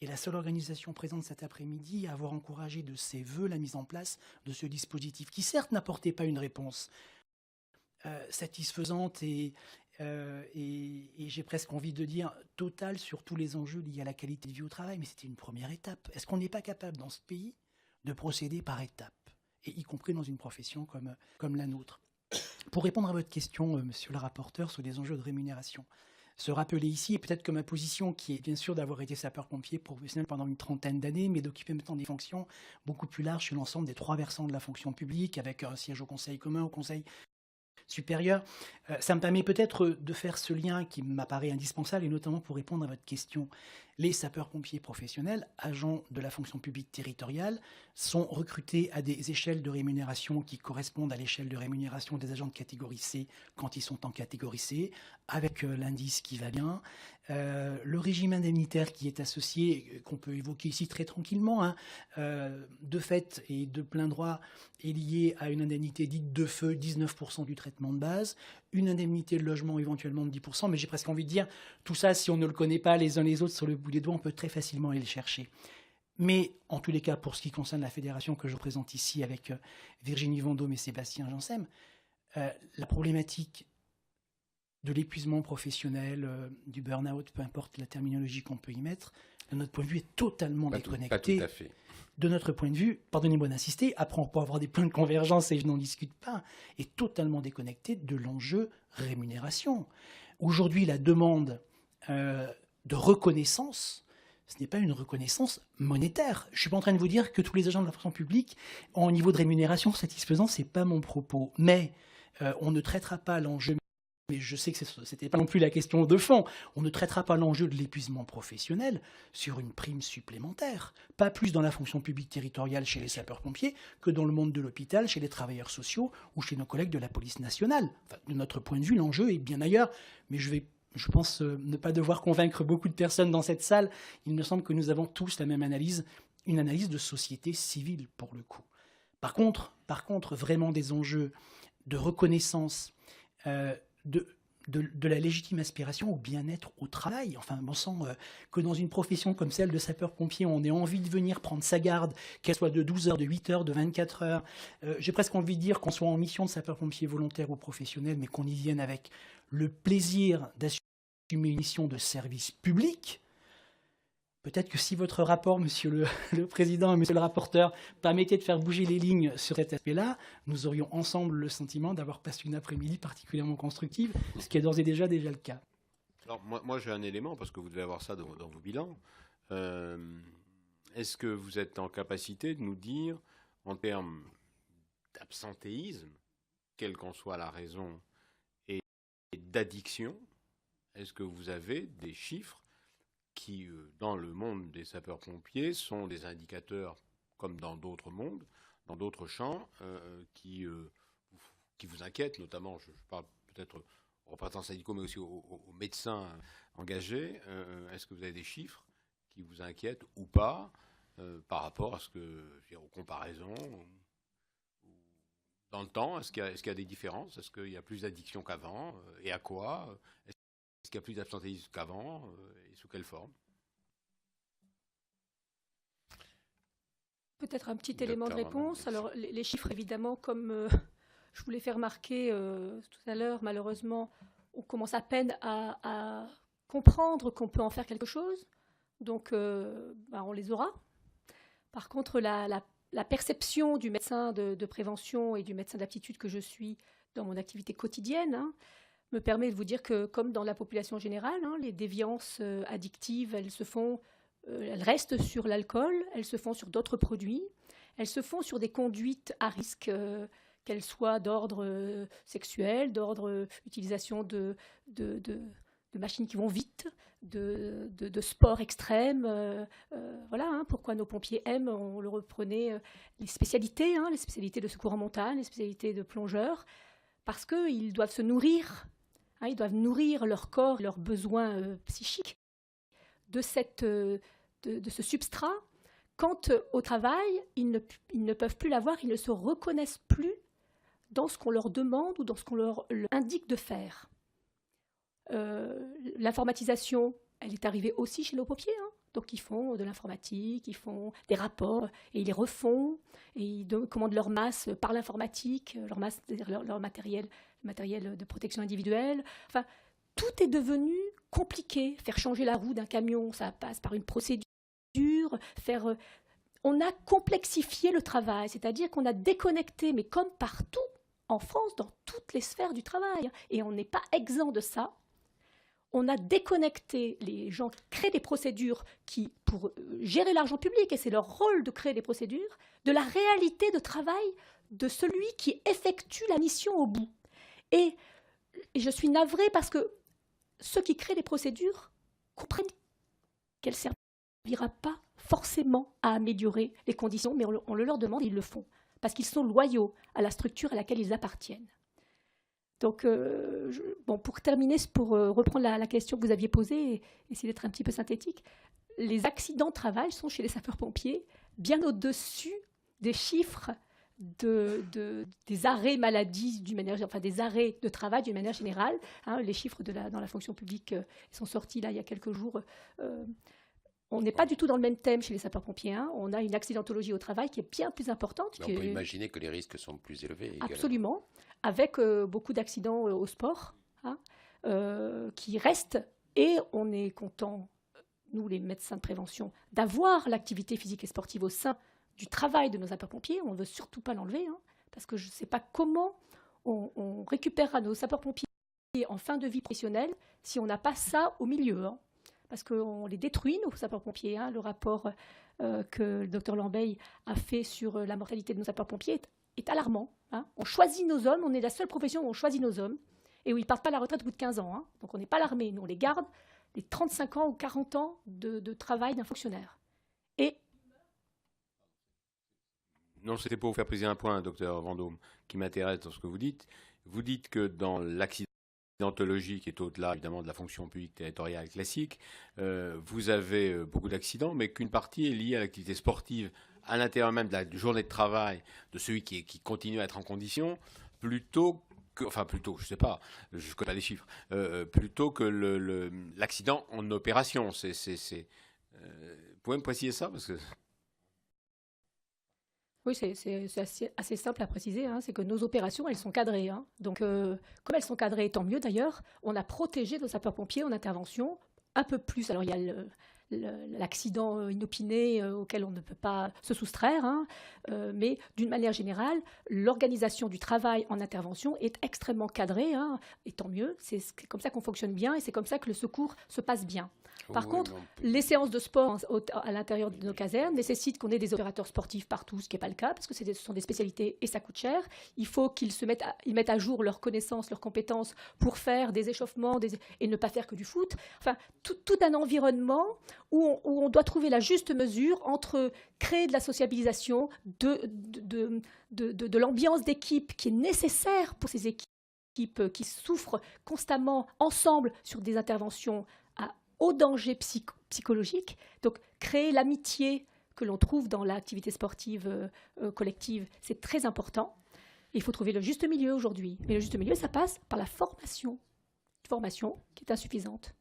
est la seule organisation présente cet après-midi à avoir encouragé de ses voeux la mise en place de ce dispositif, qui certes n'apportait pas une réponse satisfaisante et j'ai presque envie de dire totale sur tous les enjeux liés à la qualité de vie au travail, mais c'était une première étape. Est-ce qu'on n'est pas capable dans ce pays de procéder par étapes, et y compris dans une profession comme la nôtre? Pour répondre à votre question, monsieur le rapporteur, sur les enjeux de rémunération, se rappeler ici, et peut-être que ma position, qui est bien sûr d'avoir été sapeur-pompier professionnel pendant une trentaine d'années, mais d'occuper maintenant des fonctions beaucoup plus larges sur l'ensemble des 3 versants de la fonction publique, avec un siège au Conseil commun, au Conseil supérieur, ça me permet peut-être de faire ce lien qui m'apparaît indispensable, et notamment pour répondre à votre question. Les sapeurs-pompiers professionnels, agents de la fonction publique territoriale, sont recrutés à des échelles de rémunération qui correspondent à l'échelle de rémunération des agents de catégorie C quand ils sont en catégorie C, avec l'indice qui va bien. Le régime indemnitaire qui est associé, qu'on peut évoquer ici très tranquillement, de fait et de plein droit, est lié à une indemnité dite de feu, 19% du traitement de base, une indemnité de logement éventuellement de 10%, mais j'ai presque envie de dire, tout ça, si on ne le connaît pas les uns les autres sur le bout des doigts, on peut très facilement aller le chercher. Mais en tous les cas, pour ce qui concerne la fédération que je représente ici avec Virginie Vendôme et Sébastien Janssen, la problématique de l'épuisement professionnel, du burn-out, peu importe la terminologie qu'on peut y mettre, de notre point de vue, est totalement Pas déconnecté. tout à fait. De notre point de vue, pardonnez-moi d'insister, après on peut avoir des points de convergence et je n'en discute pas, est totalement déconnecté de l'enjeu rémunération. Aujourd'hui, la demande de reconnaissance, ce n'est pas une reconnaissance monétaire. Je ne suis pas en train de vous dire que tous les agents de la fonction publique ont un niveau de rémunération satisfaisant, ce n'est pas mon propos. Mais on ne traitera pas l'enjeu, mais je sais que ce n'était pas non plus la question de fond, on ne traitera pas l'enjeu de l'épuisement professionnel sur une prime supplémentaire. Pas plus dans la fonction publique territoriale chez les sapeurs-pompiers que dans le monde de l'hôpital, chez les travailleurs sociaux ou chez nos collègues de la police nationale. Enfin, de notre point de vue, l'enjeu est bien ailleurs, mais je pense ne pas devoir convaincre beaucoup de personnes dans cette salle. Il me semble que nous avons tous la même analyse, une analyse de société civile pour le coup. Par contre, vraiment des enjeux de reconnaissance, de la légitime aspiration au bien-être au travail. Enfin, bon sang, que dans une profession comme celle de sapeur-pompier, on ait envie de venir prendre sa garde, qu'elle soit de 12 heures, de 8 heures, de 24 heures. J'ai presque envie de dire qu'on soit en mission de sapeur-pompier volontaire ou professionnel, mais qu'on y vienne avec le plaisir d'assumer une mission de service public. Peut-être que si votre rapport, Monsieur le Président et Monsieur le rapporteur, permettait de faire bouger les lignes sur cet aspect-là, nous aurions ensemble le sentiment d'avoir passé une après-midi particulièrement constructive, ce qui est d'ores et déjà le cas. Alors, moi j'ai un élément, parce que vous devez avoir ça dans vos bilans. Est-ce que vous êtes en capacité de nous dire, en termes d'absentéisme, quelle qu'en soit la raison, et d'addiction, est-ce que vous avez des chiffres qui, dans le monde des sapeurs-pompiers, sont des indicateurs, comme dans d'autres mondes, dans d'autres champs, qui vous inquiètent, notamment, je parle peut-être aux représentants syndicaux, mais aussi aux médecins engagés. Est-ce que vous avez des chiffres qui vous inquiètent ou pas, par rapport à ce que, aux comparaisons, dans le temps? Est-ce qu'il y a des différences? Est-ce qu'il y a plus d'addiction qu'avant? Et à quoi? Est-ce qu'il y a plus d'absentéisme qu'avant et sous quelle forme? Peut-être un petit élément de réponse. Alors, les chiffres, évidemment, comme je vous l'ai fait remarquer tout à l'heure, malheureusement, on commence à peine à comprendre qu'on peut en faire quelque chose. Donc, on les aura. Par contre, la perception du médecin de prévention et du médecin d'aptitude que je suis dans mon activité quotidienne, me permet de vous dire que, comme dans la population générale, les déviances addictives, elles restent sur l'alcool, elles se font sur d'autres produits, elles se font sur des conduites à risque, qu'elles soient d'ordre sexuel, d'ordre utilisation de machines qui vont vite, de sport extrême. Voilà pourquoi nos pompiers aiment, on le reprenait, les spécialités de secours en montagne, les spécialités de plongeurs, parce qu'ils doivent se nourrir. Ils doivent nourrir leur corps, leurs besoins psychiques de ce substrat. Quand au travail, ils ne peuvent plus l'avoir, ils ne se reconnaissent plus dans ce qu'on leur demande ou dans ce qu'on leur indique de faire. L'informatisation, elle est arrivée aussi chez nos pompiers. Donc ils font de l'informatique, ils font des rapports et ils les refont. Et ils commandent leur masse par l'informatique, leur masse, leur matériel de protection individuelle. Enfin, tout est devenu compliqué. Faire changer la roue d'un camion, ça passe par une procédure. On a complexifié le travail, c'est-à-dire qu'on a déconnecté, mais comme partout en France, dans toutes les sphères du travail, et on n'est pas exempt de ça. On a déconnecté les gens qui créent des procédures pour gérer l'argent public, et c'est leur rôle de créer des procédures, de la réalité de travail de celui qui effectue la mission au bout. Et je suis navrée parce que ceux qui créent les procédures comprennent qu'elles ne servira pas forcément à améliorer les conditions, mais on le leur demande et ils le font, parce qu'ils sont loyaux à la structure à laquelle ils appartiennent. Donc, pour terminer, pour reprendre la question que vous aviez posée et essayer d'être un petit peu synthétique, les accidents de travail sont chez les sapeurs-pompiers bien au-dessus des chiffres des arrêts maladie, des arrêts de travail d'une manière générale. Les chiffres dans la fonction publique sont sortis là il y a quelques jours. On n'est pas du tout dans le même thème chez les sapeurs-pompiers. On a une accidentologie au travail qui est bien plus importante. On peut imaginer que les risques sont plus élevés. Également. Absolument, avec beaucoup d'accidents au sport qui restent. Et on est content nous les médecins de prévention, d'avoir l'activité physique et sportive au sein du travail de nos sapeurs-pompiers. On ne veut surtout pas l'enlever, hein, parce que je ne sais pas comment on récupérera nos sapeurs-pompiers en fin de vie professionnelle si on n'a pas ça au milieu, hein, parce qu'on les détruit, nos sapeurs-pompiers. Hein. Le rapport que le docteur Lambeille a fait sur la mortalité de nos sapeurs-pompiers est alarmant. Hein. On choisit nos hommes, on est la seule profession où on choisit nos hommes, et où ils ne partent pas à la retraite au bout de 15 ans. Hein. Donc on n'est pas l'armée, nous on les garde les 35 ans ou 40 ans de travail d'un fonctionnaire. Et Non, c'était pour vous faire préciser un point, docteur Vendôme, qui m'intéresse dans ce que vous dites. Vous dites que dans l'accidentologie, qui est au-delà évidemment de la fonction publique territoriale classique, vous avez beaucoup d'accidents, mais qu'une partie est liée à l'activité sportive à l'intérieur même de la journée de travail de celui qui continue à être en condition, plutôt, je ne sais pas, je ne connais pas les chiffres, plutôt que l'accident en opération. Vous pouvez me préciser ça parce que... oui, c'est assez simple à préciser, hein, c'est que nos opérations, elles sont cadrées. Hein. Donc, comme elles sont cadrées, tant mieux d'ailleurs, on a protégé nos sapeurs-pompiers en intervention un peu plus. Alors, il y a l'accident inopiné auquel on ne peut pas se soustraire, hein, mais d'une manière générale, l'organisation du travail en intervention est extrêmement cadrée, hein, et tant mieux, c'est comme ça qu'on fonctionne bien et c'est comme ça que le secours se passe bien. Par contre, les séances de sport à l'intérieur de nos casernes nécessitent qu'on ait des opérateurs sportifs partout, ce qui n'est pas le cas, parce que ce sont des spécialités et ça coûte cher. Il faut qu'ils mettent à jour leurs connaissances, leurs compétences pour faire des échauffements et ne pas faire que du foot. Enfin, tout un environnement où on doit trouver la juste mesure entre créer de la sociabilisation, de l'ambiance d'équipe qui est nécessaire pour ces équipes qui souffrent constamment ensemble sur des interventions à haut danger psychologique. Donc, créer l'amitié que l'on trouve dans l'activité sportive collective, c'est très important. Il faut trouver le juste milieu aujourd'hui. Mais le juste milieu, ça passe par la formation. Une formation qui est insuffisante.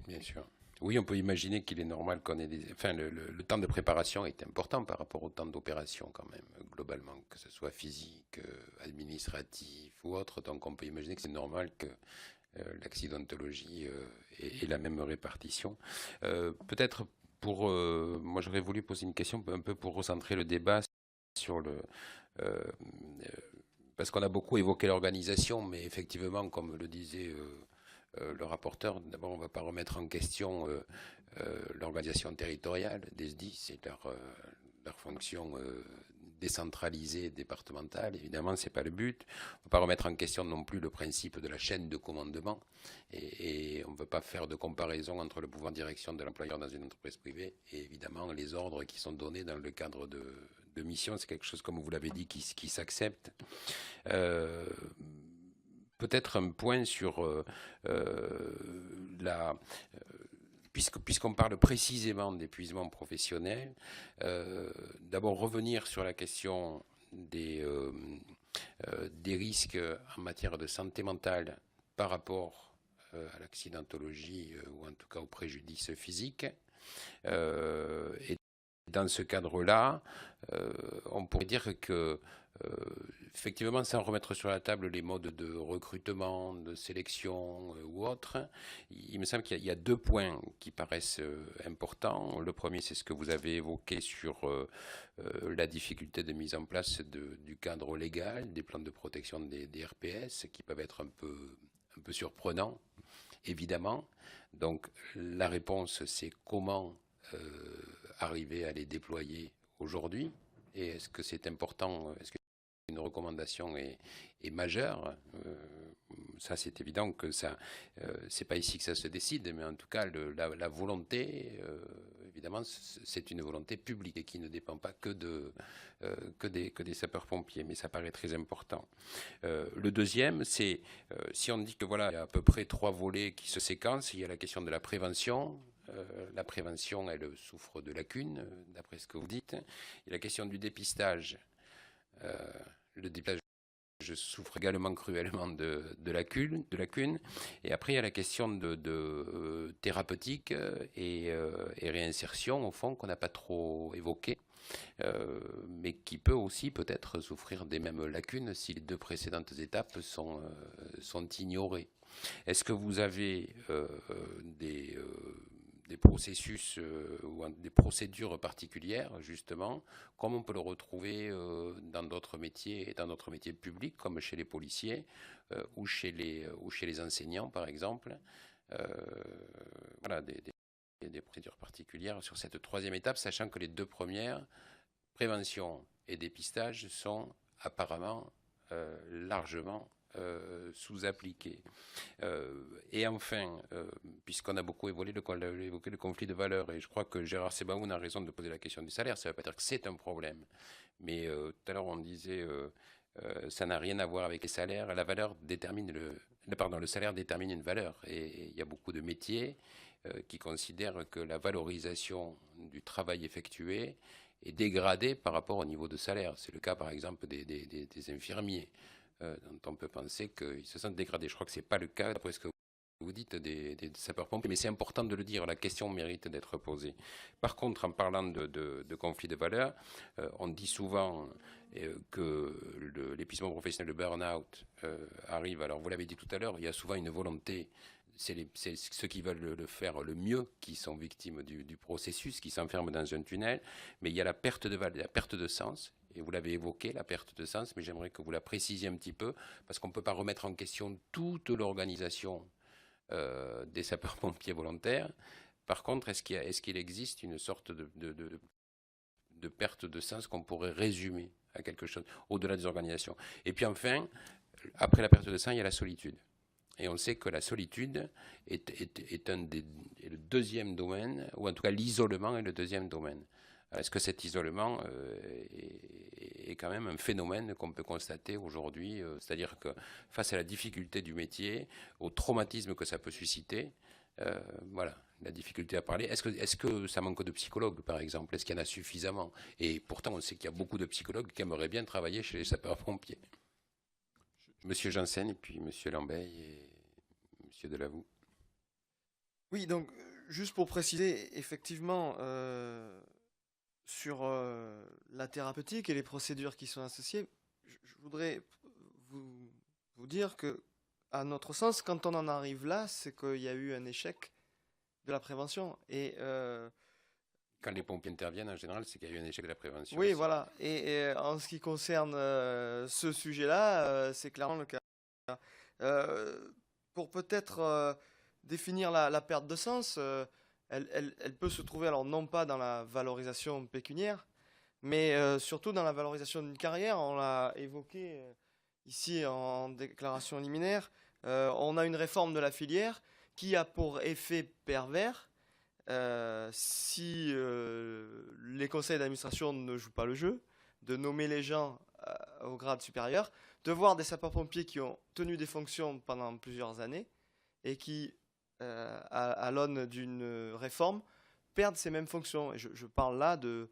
Bien sûr. Oui, on peut imaginer qu'il est normal qu'on ait le temps de préparation est important par rapport au temps d'opération quand même, globalement, que ce soit physique, administratif ou autre. Donc on peut imaginer que c'est normal que l'accidentologie ait la même répartition. Peut-être moi j'aurais voulu poser une question un peu pour recentrer le débat sur parce qu'on a beaucoup évoqué l'organisation, mais effectivement, comme le disait le rapporteur, d'abord on ne va pas remettre en question l'organisation territoriale des SDIS, c'est leur fonction décentralisée, départementale, évidemment c'est pas le but. On ne va pas remettre en question non plus le principe de la chaîne de commandement et on ne veut pas faire de comparaison entre le pouvoir de direction de l'employeur dans une entreprise privée et évidemment les ordres qui sont donnés dans le cadre de mission, c'est quelque chose, comme vous l'avez dit, qui s'accepte. Peut-être un point sur puisqu'on parle précisément d'épuisement professionnel, d'abord revenir sur la question des risques en matière de santé mentale par rapport à l'accidentologie ou en tout cas au préjudice physique. Et dans ce cadre-là, on pourrait dire que effectivement, sans remettre sur la table les modes de recrutement, de sélection ou autres, il me semble qu'il y a deux points qui paraissent importants. Le premier, c'est ce que vous avez évoqué sur la difficulté de mise en place du cadre légal, des plans de protection des RPS, qui peuvent être un peu surprenants, évidemment. Donc, la réponse, c'est comment arriver à les déployer aujourd'hui. Et est-ce que c'est important, est-ce qu'une recommandation est majeure ça, c'est évident que ça, c'est pas ici que ça se décide, mais en tout cas, la volonté, évidemment, c'est une volonté publique et qui ne dépend pas que des sapeurs-pompiers, mais ça paraît très important. Le deuxième, c'est si on dit que voilà, il y a à peu près 3 volets qui se séquencent, il y a la question de la prévention. La prévention, elle souffre de lacunes, d'après ce que vous dites. Il y a la question du dépistage. Le dépistage souffre également cruellement de lacunes. Et après, il y a la question de thérapeutique et réinsertion, au fond, qu'on n'a pas trop évoqué, mais qui peut aussi peut-être souffrir des mêmes lacunes si les 2 précédentes étapes sont ignorées. Est-ce que vous avez des des processus ou des procédures particulières, justement, comme on peut le retrouver dans d'autres métiers, et dans d'autres métiers publics, comme chez les policiers ou chez les enseignants, par exemple. Voilà, des procédures particulières sur cette troisième étape, sachant que les deux premières, prévention et dépistage, sont apparemment largement sous-appliquées. Et enfin, puisqu'on a beaucoup évoqué le conflit de valeurs, et je crois que Gérard Sebaoun a raison de poser la question du salaire, ça ne veut pas dire que c'est un problème, mais tout à l'heure on disait ça n'a rien à voir avec les salaires, la valeur détermine le salaire détermine une valeur, et il y a beaucoup de métiers qui considèrent que la valorisation du travail effectué est dégradée par rapport au niveau de salaire. C'est le cas par exemple des infirmiers, dont on peut penser qu'ils se sentent dégradés. Je crois que ce n'est pas le cas, d'après ce que vous dites, des sapeurs-pompiers, mais c'est important de le dire, la question mérite d'être posée. Par contre, en parlant de conflit de valeurs, on dit souvent que l'épuisement professionnel, le burn-out, arrive. Alors, vous l'avez dit tout à l'heure, il y a souvent une volonté. C'est ceux qui veulent le faire le mieux qui sont victimes du processus, qui s'enferment dans un tunnel, mais il y a la perte de valeur, la perte de sens. Et vous l'avez évoqué, la perte de sens, mais j'aimerais que vous la précisiez un petit peu, parce qu'on ne peut pas remettre en question toute l'organisation des sapeurs-pompiers volontaires. Par contre, est-ce qu'il existe une sorte de perte de sens qu'on pourrait résumer à quelque chose, au-delà des organisations? Et puis enfin, après la perte de sens, il y a la solitude. Et on sait que la solitude est le deuxième domaine, ou en tout cas l'isolement est le deuxième domaine. Est-ce que cet isolement est quand même un phénomène qu'on peut constater aujourd'hui, c'est-à-dire que face à la difficulté du métier, au traumatisme que ça peut susciter, voilà, la difficulté à parler. Est-ce que ça manque de psychologues, par exemple? Est-ce qu'il y en a suffisamment? Et pourtant, on sait qu'il y a beaucoup de psychologues qui aimeraient bien travailler chez les sapeurs-pompiers. Monsieur Janssen, et puis Monsieur Lambey et Monsieur Delavou. Oui, donc, juste pour préciser, effectivement, sur la thérapeutique et les procédures qui sont associées, je voudrais vous dire que, à notre sens, quand on en arrive là, c'est qu'il y a eu un échec de la prévention. Et quand les pompiers interviennent, en général, c'est qu'il y a eu un échec de la prévention. oui, aussi. voilà. Et en ce qui concerne ce sujet-là, c'est clairement le cas. Pour peut-être définir la perte de sens, elle peut se trouver, alors non pas dans la valorisation pécuniaire, mais surtout dans la valorisation d'une carrière. On l'a évoqué ici en déclaration liminaire. On a une réforme de la filière qui a pour effet pervers, si les conseils d'administration ne jouent pas le jeu, de nommer les gens au grade supérieur, de voir des sapeurs-pompiers qui ont tenu des fonctions pendant plusieurs années et qui, à l'aune d'une réforme, perdent ces mêmes fonctions. Et je parle là de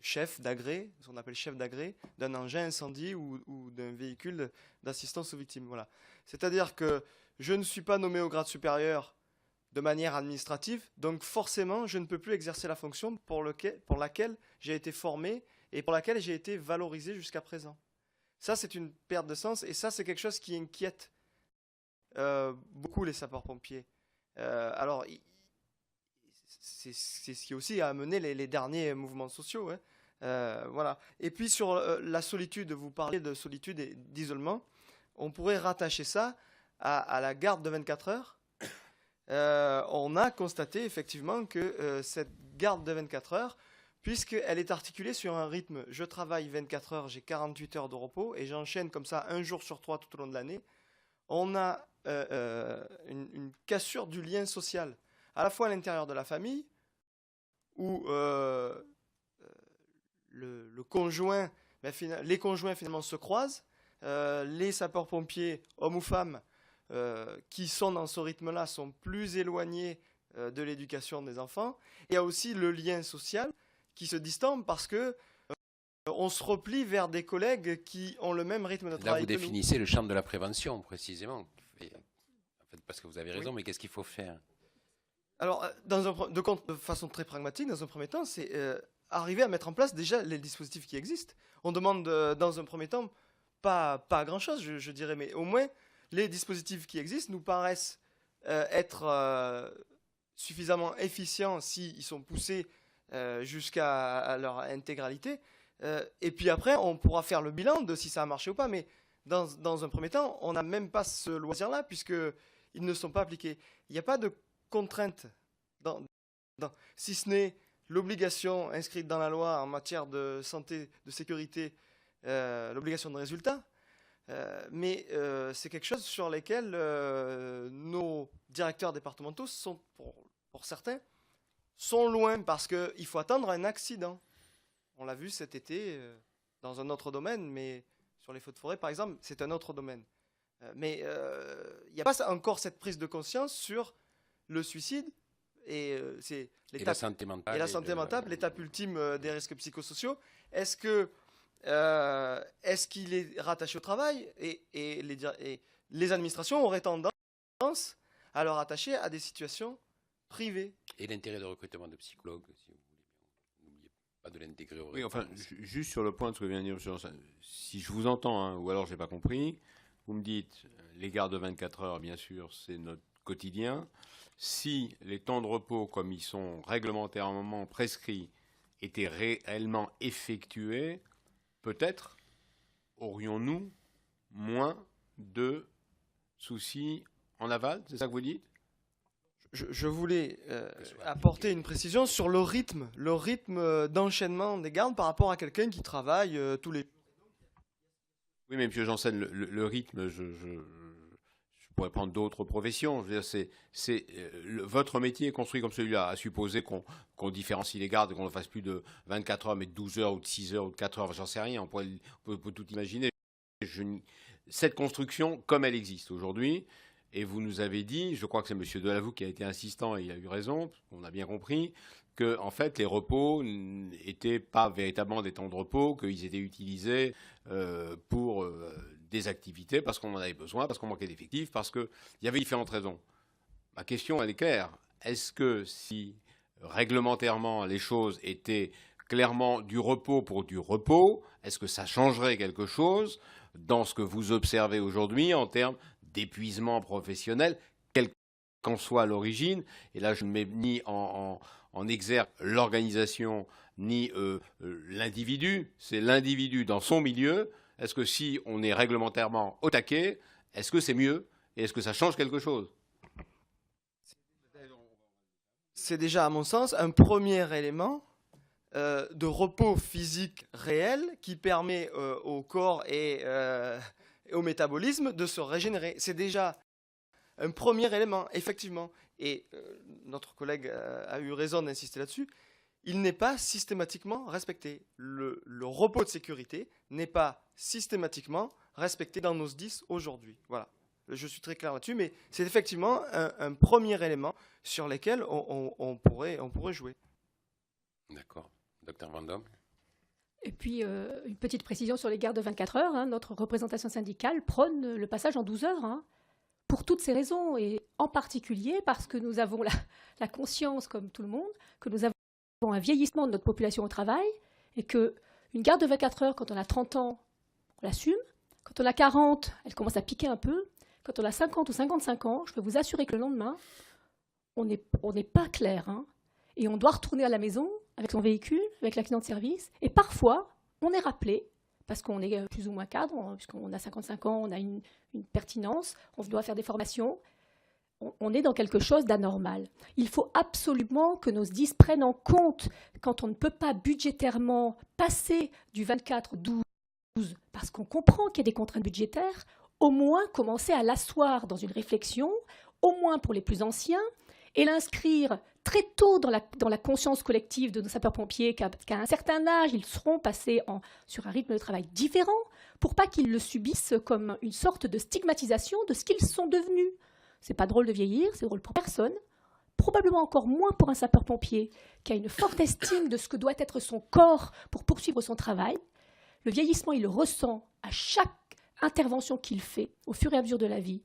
chef d'agré, ce qu'on appelle chef d'agré, d'un engin incendie ou d'un véhicule d'assistance aux victimes. Voilà. C'est-à-dire que je ne suis pas nommé au grade supérieur de manière administrative, donc forcément, je ne peux plus exercer la fonction pour laquelle j'ai été formé et pour laquelle j'ai été valorisé jusqu'à présent. Ça, c'est une perte de sens, et ça, c'est quelque chose qui inquiète beaucoup les sapeurs-pompiers. Alors, c'est ce qui aussi a amené les derniers mouvements sociaux. Hein. Voilà. Et puis, sur la solitude, vous parlez de solitude et d'isolement, on pourrait rattacher ça à la garde de 24 heures. On a constaté effectivement que cette garde de 24 heures, puisqu'elle est articulée sur un rythme, je travaille 24 heures, j'ai 48 heures de repos, et j'enchaîne comme ça un jour sur 3 tout au long de l'année, on a une cassure du lien social, à la fois à l'intérieur de la famille, où le conjoint, les conjoints finalement se croisent, les sapeurs-pompiers, hommes ou femmes, qui sont dans ce rythme-là, sont plus éloignés de l'éducation des enfants. Et il y a aussi le lien social qui se distend parce que on se replie vers des collègues qui ont le même rythme de travail. Là, vous définissez le champ de la prévention, précisément. En fait, parce que vous avez raison, oui. Mais qu'est-ce qu'il faut faire? Alors, de façon très pragmatique, dans un premier temps, c'est arriver à mettre en place déjà les dispositifs qui existent. On demande, dans un premier temps, pas grand-chose, je dirais, mais au moins, les dispositifs qui existent nous paraissent être suffisamment efficients s'ils sont poussés jusqu'à leur intégralité. Et puis après, on pourra faire le bilan de si ça a marché ou pas. Mais dans un premier temps, on n'a même pas ce loisir-là, puisqu'ils ne sont pas appliqués. Il n'y a pas de contrainte, si ce n'est l'obligation inscrite dans la loi en matière de santé, de sécurité, l'obligation de résultat. Mais c'est quelque chose sur lequel nos directeurs départementaux sont, pour certains, sont loin, parce qu'il faut attendre un accident. On l'a vu cet été dans un autre domaine, mais sur les feux de forêt, par exemple, c'est un autre domaine. Mais il n'y a pas encore cette prise de conscience sur le suicide et la santé mentale. Et la santé mentale, l'étape ultime des risques psychosociaux. Est-ce qu'il est rattaché au travail et les administrations auraient tendance à le rattacher à des situations privées. Et l'intérêt de recrutement de psychologues, si vous voulez bien. N'oubliez pas de l'intégrer au Oui, enfin, juste sur le point de ce que vient de dire M. Janssen, si je vous entends, hein, ou alors je n'ai pas compris, vous me dites, les gardes de 24 heures, bien sûr, c'est notre quotidien. Si les temps de repos, comme ils sont réglementairement prescrits, étaient réellement effectués, peut-être aurions-nous moins de soucis en aval, c'est ça que vous dites ? Je voulais apporter une précision sur le rythme d'enchaînement des gardes par rapport à quelqu'un qui travaille tous les jours. Oui, mais M. Janssen, le rythme, je pourrais prendre d'autres professions. Je veux dire, votre métier est construit comme celui-là, à supposer qu'on différencie les gardes, qu'on ne fasse plus de 24 heures, mais de 12 heures ou de 6 heures ou de 4 heures, j'en sais rien, on peut tout imaginer. Cette construction, comme elle existe aujourd'hui, et vous nous avez dit, je crois que c'est M. Delavou qui a été insistant et il a eu raison, on a bien compris, que en fait les repos n'étaient pas véritablement des temps de repos, qu'ils étaient utilisés pour des activités parce qu'on en avait besoin, parce qu'on manquait d'effectifs, parce qu'il y avait différentes raisons. Ma question, elle est claire. Est-ce que si réglementairement les choses étaient clairement du repos pour du repos, est-ce que ça changerait quelque chose dans ce que vous observez aujourd'hui en termes d'épuisement professionnel, quelle qu'en soit l'origine? Et là, je ne mets ni en exergue l'organisation ni l'individu. C'est l'individu dans son milieu. Est-ce que si on est réglementairement au taquet, est-ce que c'est mieux? Et est-ce que ça change quelque chose? C'est déjà, à mon sens, un premier élément de repos physique réel qui permet au corps et au métabolisme de se régénérer. C'est déjà un premier élément, effectivement. Et notre collègue a eu raison d'insister là-dessus. Il n'est pas systématiquement respecté. Le repos de sécurité n'est pas systématiquement respecté dans nos SDIS aujourd'hui. Voilà. Je suis très clair là-dessus, mais c'est effectivement un premier élément sur lequel on pourrait jouer. D'accord. Docteur Vendôme. Et puis, une petite précision sur les gardes de 24 heures. Hein, notre représentation syndicale prône le passage en 12 heures, hein, pour toutes ces raisons, et en particulier parce que nous avons la conscience, comme tout le monde, que nous avons un vieillissement de notre population au travail, et qu'une garde de 24 heures, quand on a 30 ans, on l'assume. Quand on a 40, elle commence à piquer un peu. Quand on a 50 ou 55 ans, je peux vous assurer que le lendemain, on n'est pas clair. Hein, et on doit retourner à la maison avec son véhicule, avec l'accident de service. Et parfois, on est rappelé, parce qu'on est plus ou moins cadre, puisqu'on a 55 ans, on a une pertinence, on doit faire des formations. On est dans quelque chose d'anormal. Il faut absolument que nos SDIS prennent en compte, quand on ne peut pas budgétairement passer du 24-12, parce qu'on comprend qu'il y a des contraintes budgétaires, au moins commencer à l'asseoir dans une réflexion, au moins pour les plus anciens, et l'inscrire très tôt dans la conscience collective de nos sapeurs-pompiers, qu'à un certain âge, ils seront passés sur un rythme de travail différent, pour pas qu'ils le subissent comme une sorte de stigmatisation de ce qu'ils sont devenus. C'est pas drôle de vieillir, c'est drôle pour personne, probablement encore moins pour un sapeur-pompier qui a une forte estime de ce que doit être son corps pour poursuivre son travail. Le vieillissement, il le ressent à chaque intervention qu'il fait au fur et à mesure de la vie.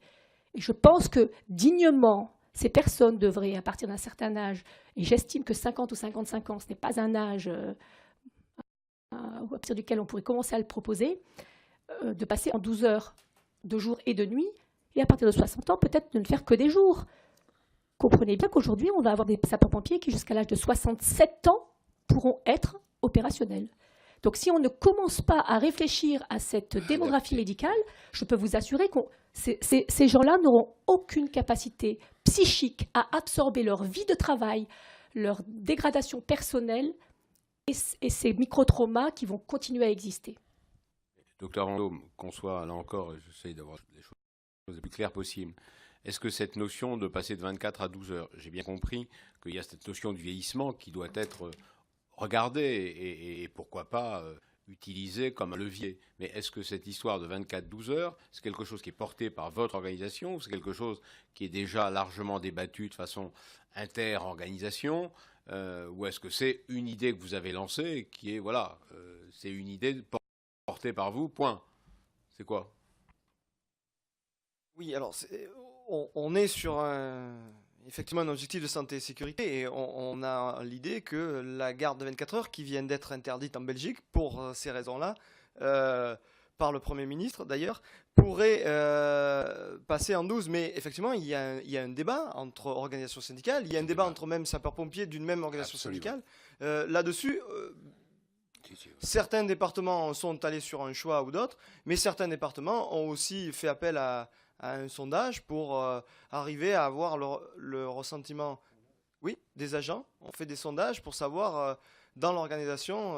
Et je pense que dignement, ces personnes devraient, à partir d'un certain âge, et j'estime que 50 ou 55 ans, ce n'est pas un âge à partir duquel on pourrait commencer à le proposer, de passer en 12 heures de jour et de nuit, et à partir de 60 ans, peut-être de ne faire que des jours. comprenez bien qu'aujourd'hui, on va avoir des sapeurs-pompiers qui, jusqu'à l'âge de 67 ans, pourront être opérationnels. Donc, si on ne commence pas à réfléchir à cette démographie médicale, je peux vous assurer que ces gens-là n'auront aucune capacité psychique à absorber leur vie de travail, leur dégradation personnelle et ces micro-traumas qui vont continuer à exister. Docteur Vendôme, qu'on soit, là encore, j'essaie d'avoir les choses les plus claires possibles. Est-ce que cette notion de passer de 24 à 12 heures, j'ai bien compris qu'il y a cette notion du vieillissement qui doit être regardée et pourquoi pas utilisée comme un levier. Mais est-ce que cette histoire de 24-12 heures, c'est quelque chose qui est porté par votre organisation ou c'est quelque chose qui est déjà largement débattu de façon inter-organisation ou est-ce que c'est une idée que vous avez lancée qui est, voilà, c'est une idée portée par vous, point. C'est quoi? Oui, alors on est sur effectivement un objectif de santé et sécurité et on a l'idée que la garde de 24 heures qui vient d'être interdite en Belgique pour ces raisons-là, par le Premier ministre d'ailleurs, pourrait passer en 12. Mais effectivement, il y a un débat entre organisations syndicales, il y a un débat entre même sapeurs-pompiers d'une même organisation syndicale. Là-dessus, certains départements sont allés sur un choix ou d'autres, mais certains départements ont aussi fait appel à un sondage pour arriver à avoir le ressentiment des agents. On fait des sondages pour savoir dans l'organisation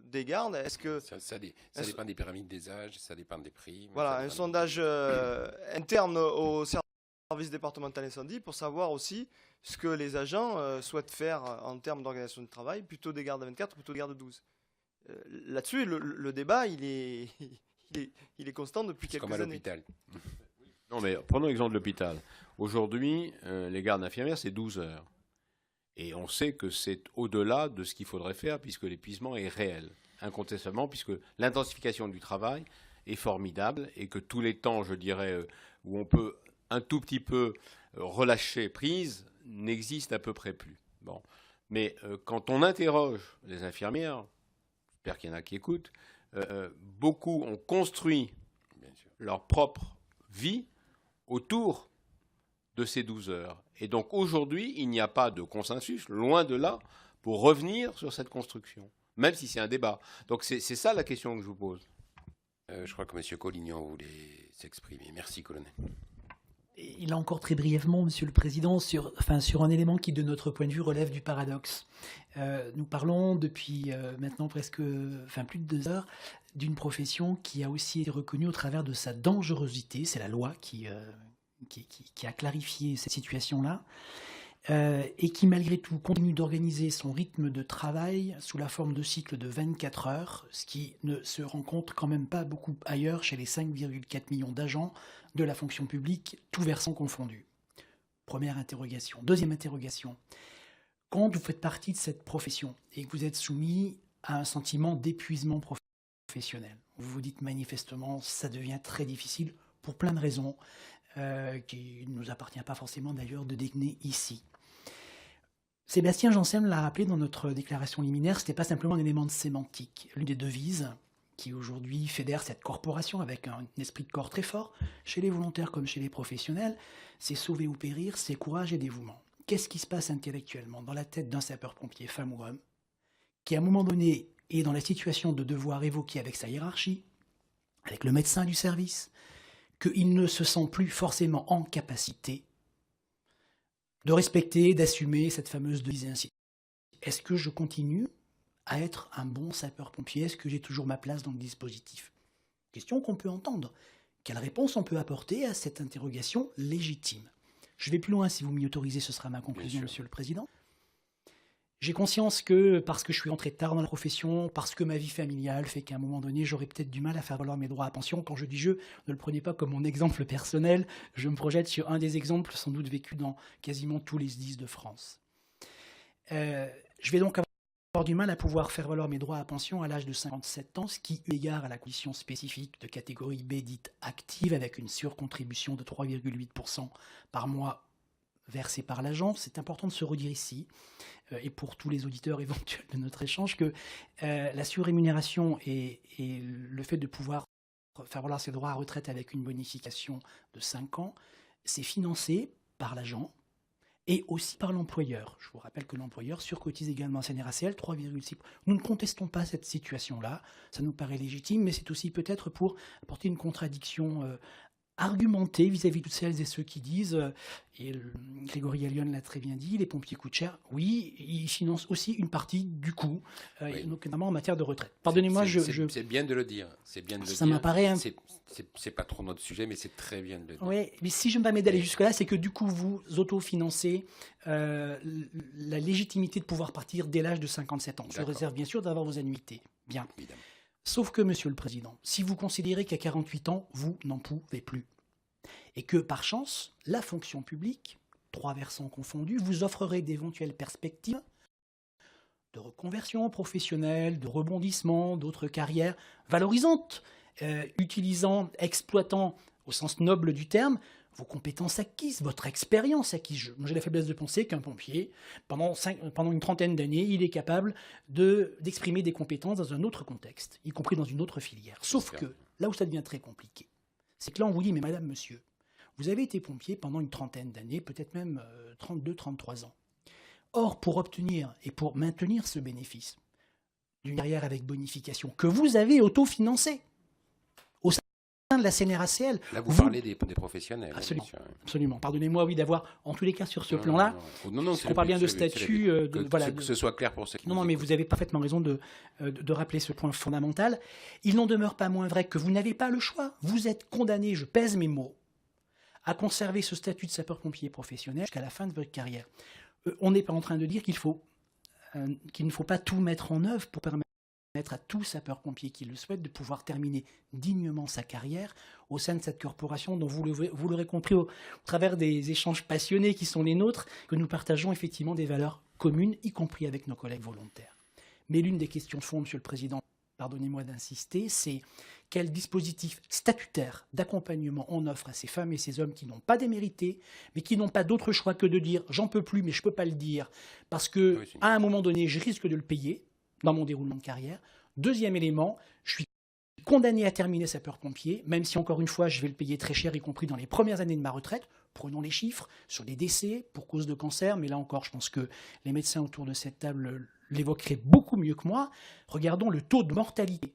des gardes, est-ce que... Ça dépend des pyramides des âges, ça dépend des prix. Voilà, un sondage interne au service départemental incendie pour savoir aussi ce que les agents souhaitent faire en termes d'organisation de travail, plutôt des gardes de 24, plutôt des gardes de 12. Là-dessus, le débat, il est constant depuis quelques années. Comme à l'hôpital. Non, mais prenons l'exemple de l'hôpital. Aujourd'hui, les gardes infirmières, c'est 12 heures. Et on sait que c'est au-delà de ce qu'il faudrait faire, puisque l'épuisement est réel, incontestablement, puisque l'intensification du travail est formidable, et que tous les temps, je dirais, où on peut un tout petit peu relâcher prise, n'existent à peu près plus. Bon. Mais quand on interroge les infirmières, j'espère qu'il y en a qui écoutent, beaucoup ont construit leur propre vie autour de ces 12 heures. Et donc aujourd'hui, il n'y a pas de consensus, loin de là, pour revenir sur cette construction, même si c'est un débat. Donc c'est ça la question que je vous pose. Je crois que M. Collignon voulait s'exprimer. Merci, colonel. Et là encore très brièvement, Monsieur le Président, sur un élément qui, de notre point de vue, relève du paradoxe. Nous parlons depuis maintenant plus de 2 heures d'une profession qui a aussi été reconnue au travers de sa dangerosité. C'est la loi qui a clarifié cette situation-là et qui, malgré tout, continue d'organiser son rythme de travail sous la forme de cycles de 24 heures, ce qui ne se rencontre quand même pas beaucoup ailleurs chez les 5,4 millions d'agents de la fonction publique, tous versants confondus. Première interrogation. Deuxième interrogation. Quand vous faites partie de cette profession et que vous êtes soumis à un sentiment d'épuisement professionnel, vous vous dites manifestement ça devient très difficile pour plein de raisons qui ne nous appartient pas forcément d'ailleurs de décliner ici. Sébastien Janssen l'a rappelé dans notre déclaration liminaire, ce n'était pas simplement un élément de sémantique. L'une des devises qui aujourd'hui fédère cette corporation avec un esprit de corps très fort, chez les volontaires comme chez les professionnels, c'est sauver ou périr, c'est courage et dévouement. Qu'est-ce qui se passe intellectuellement dans la tête d'un sapeur-pompier, femme ou homme, qui à un moment donné est dans la situation de devoir évoquer avec sa hiérarchie, avec le médecin du service, qu'il ne se sent plus forcément en capacité de respecter, d'assumer cette fameuse devise et ainsi. Est-ce que je continue à être un bon sapeur-pompier? Est-ce que j'ai toujours ma place dans le dispositif? Question qu'on peut entendre. Quelle réponse on peut apporter à cette interrogation légitime? Je vais plus loin, si vous m'y autorisez, ce sera ma conclusion, Monsieur le Président. J'ai conscience que, parce que je suis entré tard dans la profession, parce que ma vie familiale fait qu'à un moment donné, j'aurais peut-être du mal à faire valoir mes droits à pension. Quand je dis je, ne le prenez pas comme mon exemple personnel, je me projette sur un des exemples sans doute vécus dans quasiment tous les SDIS de France. Je vais donc avoir du mal à pouvoir faire valoir mes droits à pension à l'âge de 57 ans, ce qui, eu égard à la condition spécifique de catégorie B dite active, avec une surcontribution de 3,8% par mois versée par l'agent, c'est important de se redire ici, et pour tous les auditeurs éventuels de notre échange, que la surrémunération et le fait de pouvoir faire valoir ses droits à retraite avec une bonification de 5 ans, c'est financé par l'agent et aussi par l'employeur. Je vous rappelle que l'employeur surcotise également à CNRACL 3,6%. Nous ne contestons pas cette situation-là, ça nous paraît légitime, mais c'est aussi peut-être pour apporter une contradiction argumentée vis-à-vis de celles et ceux qui disent, Grégory Allion l'a très bien dit, les pompiers coûtent cher. Oui, ils financent aussi une partie du coût, Oui. notamment en matière de retraite. Pardonnez-moi, C'est bien de le dire. C'est bien de le ça dire. m'apparaît C'est pas trop notre sujet, mais c'est très bien de le dire. Oui, mais si je me permets d'aller jusque-là, c'est que du coup, vous autofinancez la légitimité de pouvoir partir dès l'âge de 57 ans. Sous D'accord. réserve, bien sûr, d'avoir vos annuités. Bien. Évidemment. Sauf que, Monsieur le Président, si vous considérez qu'à 48 ans, vous n'en pouvez plus, et que, par chance, la fonction publique, 3 versants confondus, vous offrerait d'éventuelles perspectives de reconversion professionnelle, de rebondissement, d'autres carrières valorisantes, exploitant au sens noble du terme, vos compétences acquises, votre expérience acquise. J'ai la faiblesse de penser qu'un pompier, pendant une trentaine d'années, il est capable d'exprimer des compétences dans un autre contexte, y compris dans une autre filière. Sauf que, là où ça devient très compliqué, c'est que là on vous dit, mais madame, monsieur, vous avez été pompier pendant une trentaine d'années, peut-être même 32, 33 ans. Or, pour obtenir et pour maintenir ce bénéfice d'une carrière avec bonification que vous avez autofinancée au sein de la CNRACL. Là, vous parlez des professionnels. Absolument. Bien sûr. Absolument. Pardonnez-moi, oui, d'avoir, en tous les cas, sur ce plan-là, Non, on parle bien de statut. Que ce soit clair pour ceux qui Non, nous mais écoutent. vous avez parfaitement raison de rappeler ce point fondamental. Il n'en demeure pas moins vrai que vous n'avez pas le choix. Vous êtes condamné, je pèse mes mots, à conserver ce statut de sapeur-pompier professionnel jusqu'à la fin de votre carrière. On n'est pas en train de dire qu'il ne faut pas tout mettre en œuvre pour permettre à tout sapeur-pompier qui le souhaite de pouvoir terminer dignement sa carrière au sein de cette corporation dont vous l'aurez compris au travers des échanges passionnés qui sont les nôtres, que nous partageons effectivement des valeurs communes, y compris avec nos collègues volontaires. Mais l'une des questions de fond, Monsieur le Président, pardonnez-moi d'insister, c'est quel dispositif statutaire d'accompagnement on offre à ces femmes et ces hommes qui n'ont pas démérité, mais qui n'ont pas d'autre choix que de dire « j'en peux plus, mais je ne peux pas le dire, parce qu'à un moment donné, je risque de le payer » dans mon déroulement de carrière. Deuxième élément, je suis condamné à terminer sapeur-pompier, même si encore une fois, je vais le payer très cher, y compris dans les premières années de ma retraite. Prenons les chiffres sur les décès pour cause de cancer, mais là encore, je pense que les médecins autour de cette table l'évoqueraient beaucoup mieux que moi. Regardons le taux de mortalité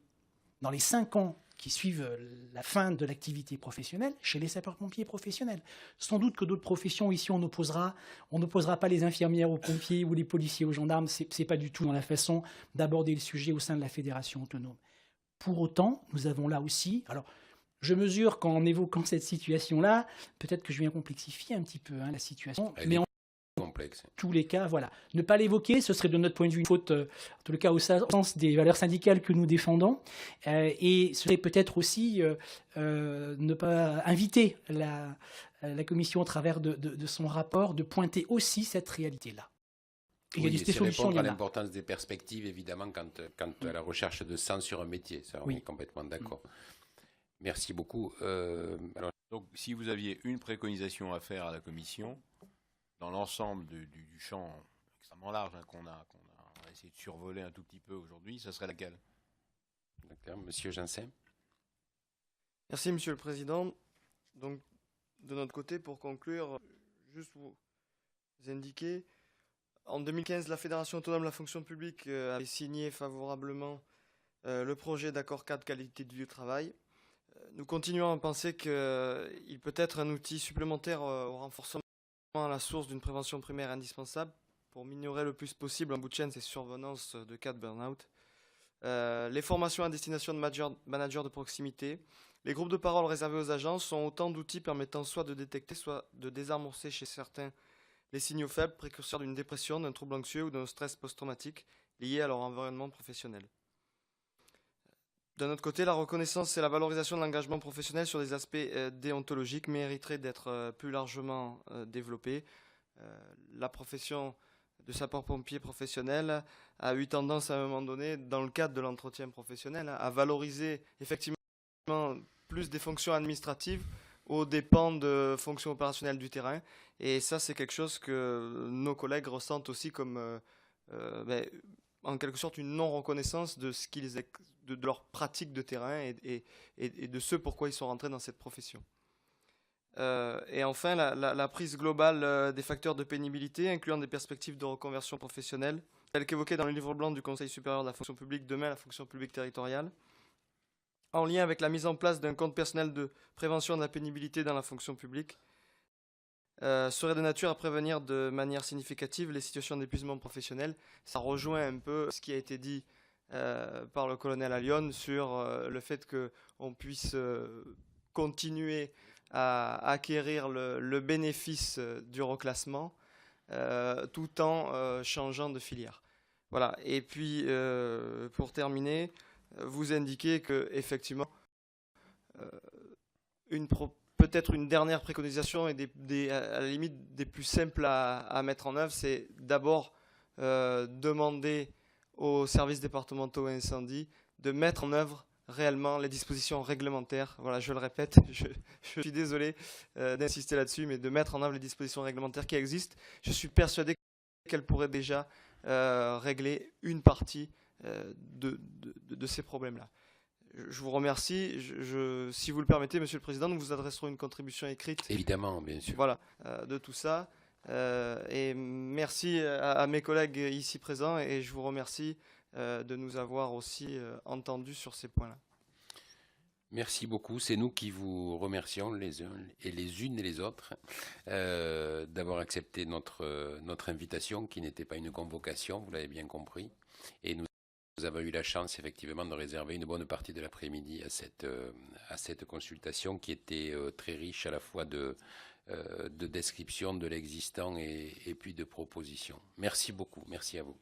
dans les 5 ans qui suivent la fin de l'activité professionnelle chez les sapeurs-pompiers professionnels. Sans doute que d'autres professions, ici, on n'opposera pas les infirmières aux pompiers ou les policiers aux gendarmes. C'est pas du tout dans la façon d'aborder le sujet au sein de la fédération autonome. Pour autant, nous avons là aussi... Alors, je mesure qu'en évoquant cette situation-là, peut-être que je viens complexifier un petit peu la situation, mais en complexe. tous les cas, voilà. Ne pas l'évoquer, ce serait de notre point de vue une faute, en tout cas au sens des valeurs syndicales que nous défendons. Et ce serait peut-être aussi ne pas inviter la Commission, au travers de son rapport, de pointer aussi cette réalité-là. Il y a des solutions, répondre il y à en a. l'importance des perspectives, évidemment, quant à la recherche de sens sur un métier. Ça, on est complètement d'accord. Merci beaucoup. Donc, si vous aviez une préconisation à faire à la Commission, dans l'ensemble du champ extrêmement large qu'on a essayé de survoler un tout petit peu aujourd'hui, ça serait laquelle? D'accord. Monsieur Janssen. Merci, Monsieur le Président. Donc, de notre côté, pour conclure, juste vous indiquer, en 2015, la Fédération autonome de la fonction publique avait signé favorablement le projet d'accord cadre qualité du travail. Nous continuons à penser qu'il peut être un outil supplémentaire au renforcement à la source d'une prévention primaire indispensable pour minorer le plus possible en bout de chaîne ces survenances de cas de burn-out. Les formations à destination de managers de proximité, les groupes de parole réservés aux agents sont autant d'outils permettant soit de détecter, soit de désamorcer chez certains les signaux faibles précurseurs d'une dépression, d'un trouble anxieux ou d'un stress post-traumatique lié à leur environnement professionnel. D'un autre côté, la reconnaissance et la valorisation de l'engagement professionnel sur des aspects déontologiques mériteraient d'être plus largement développés. La profession de sapeur-pompier professionnel a eu tendance à un moment donné, dans le cadre de l'entretien professionnel, à valoriser effectivement plus des fonctions administratives aux dépens de fonctions opérationnelles du terrain. Et ça, c'est quelque chose que nos collègues ressentent aussi comme, en quelque sorte, une non-reconnaissance de leur pratique de terrain et de ce pourquoi ils sont rentrés dans cette profession. Et enfin, la prise globale des facteurs de pénibilité, incluant des perspectives de reconversion professionnelle, telles qu'évoquées dans le livre blanc du Conseil supérieur de la fonction publique, demain la fonction publique territoriale, en lien avec la mise en place d'un compte personnel de prévention de la pénibilité dans la fonction publique, serait de nature à prévenir de manière significative les situations d'épuisement professionnel. Ça rejoint un peu ce qui a été dit par le colonel Allione sur le fait qu'on puisse continuer à acquérir le bénéfice du reclassement tout en changeant de filière. Voilà. Et puis, pour terminer, vous indiquez qu'effectivement, peut-être une dernière préconisation et à la limite des plus simples à mettre en œuvre, c'est d'abord demander aux services départementaux incendie de mettre en œuvre réellement les dispositions réglementaires. Voilà, je le répète, je suis désolé d'insister là-dessus, mais de mettre en œuvre les dispositions réglementaires qui existent. Je suis persuadé qu'elles pourraient déjà régler une partie de ces problèmes-là. Je vous remercie. Si vous le permettez, Monsieur le Président, nous vous adresserons une contribution écrite. Évidemment, bien sûr. Voilà, de tout ça. Et merci à mes collègues ici présents et je vous remercie de nous avoir aussi entendus sur ces points-là. Merci beaucoup. C'est nous qui vous remercions les uns et les unes et les autres d'avoir accepté notre invitation qui n'était pas une convocation, vous l'avez bien compris. Et nous avons eu la chance effectivement de réserver une bonne partie de l'après-midi à cette consultation qui était très riche à la fois de description de l'existant et puis de propositions. Merci beaucoup. Merci à vous.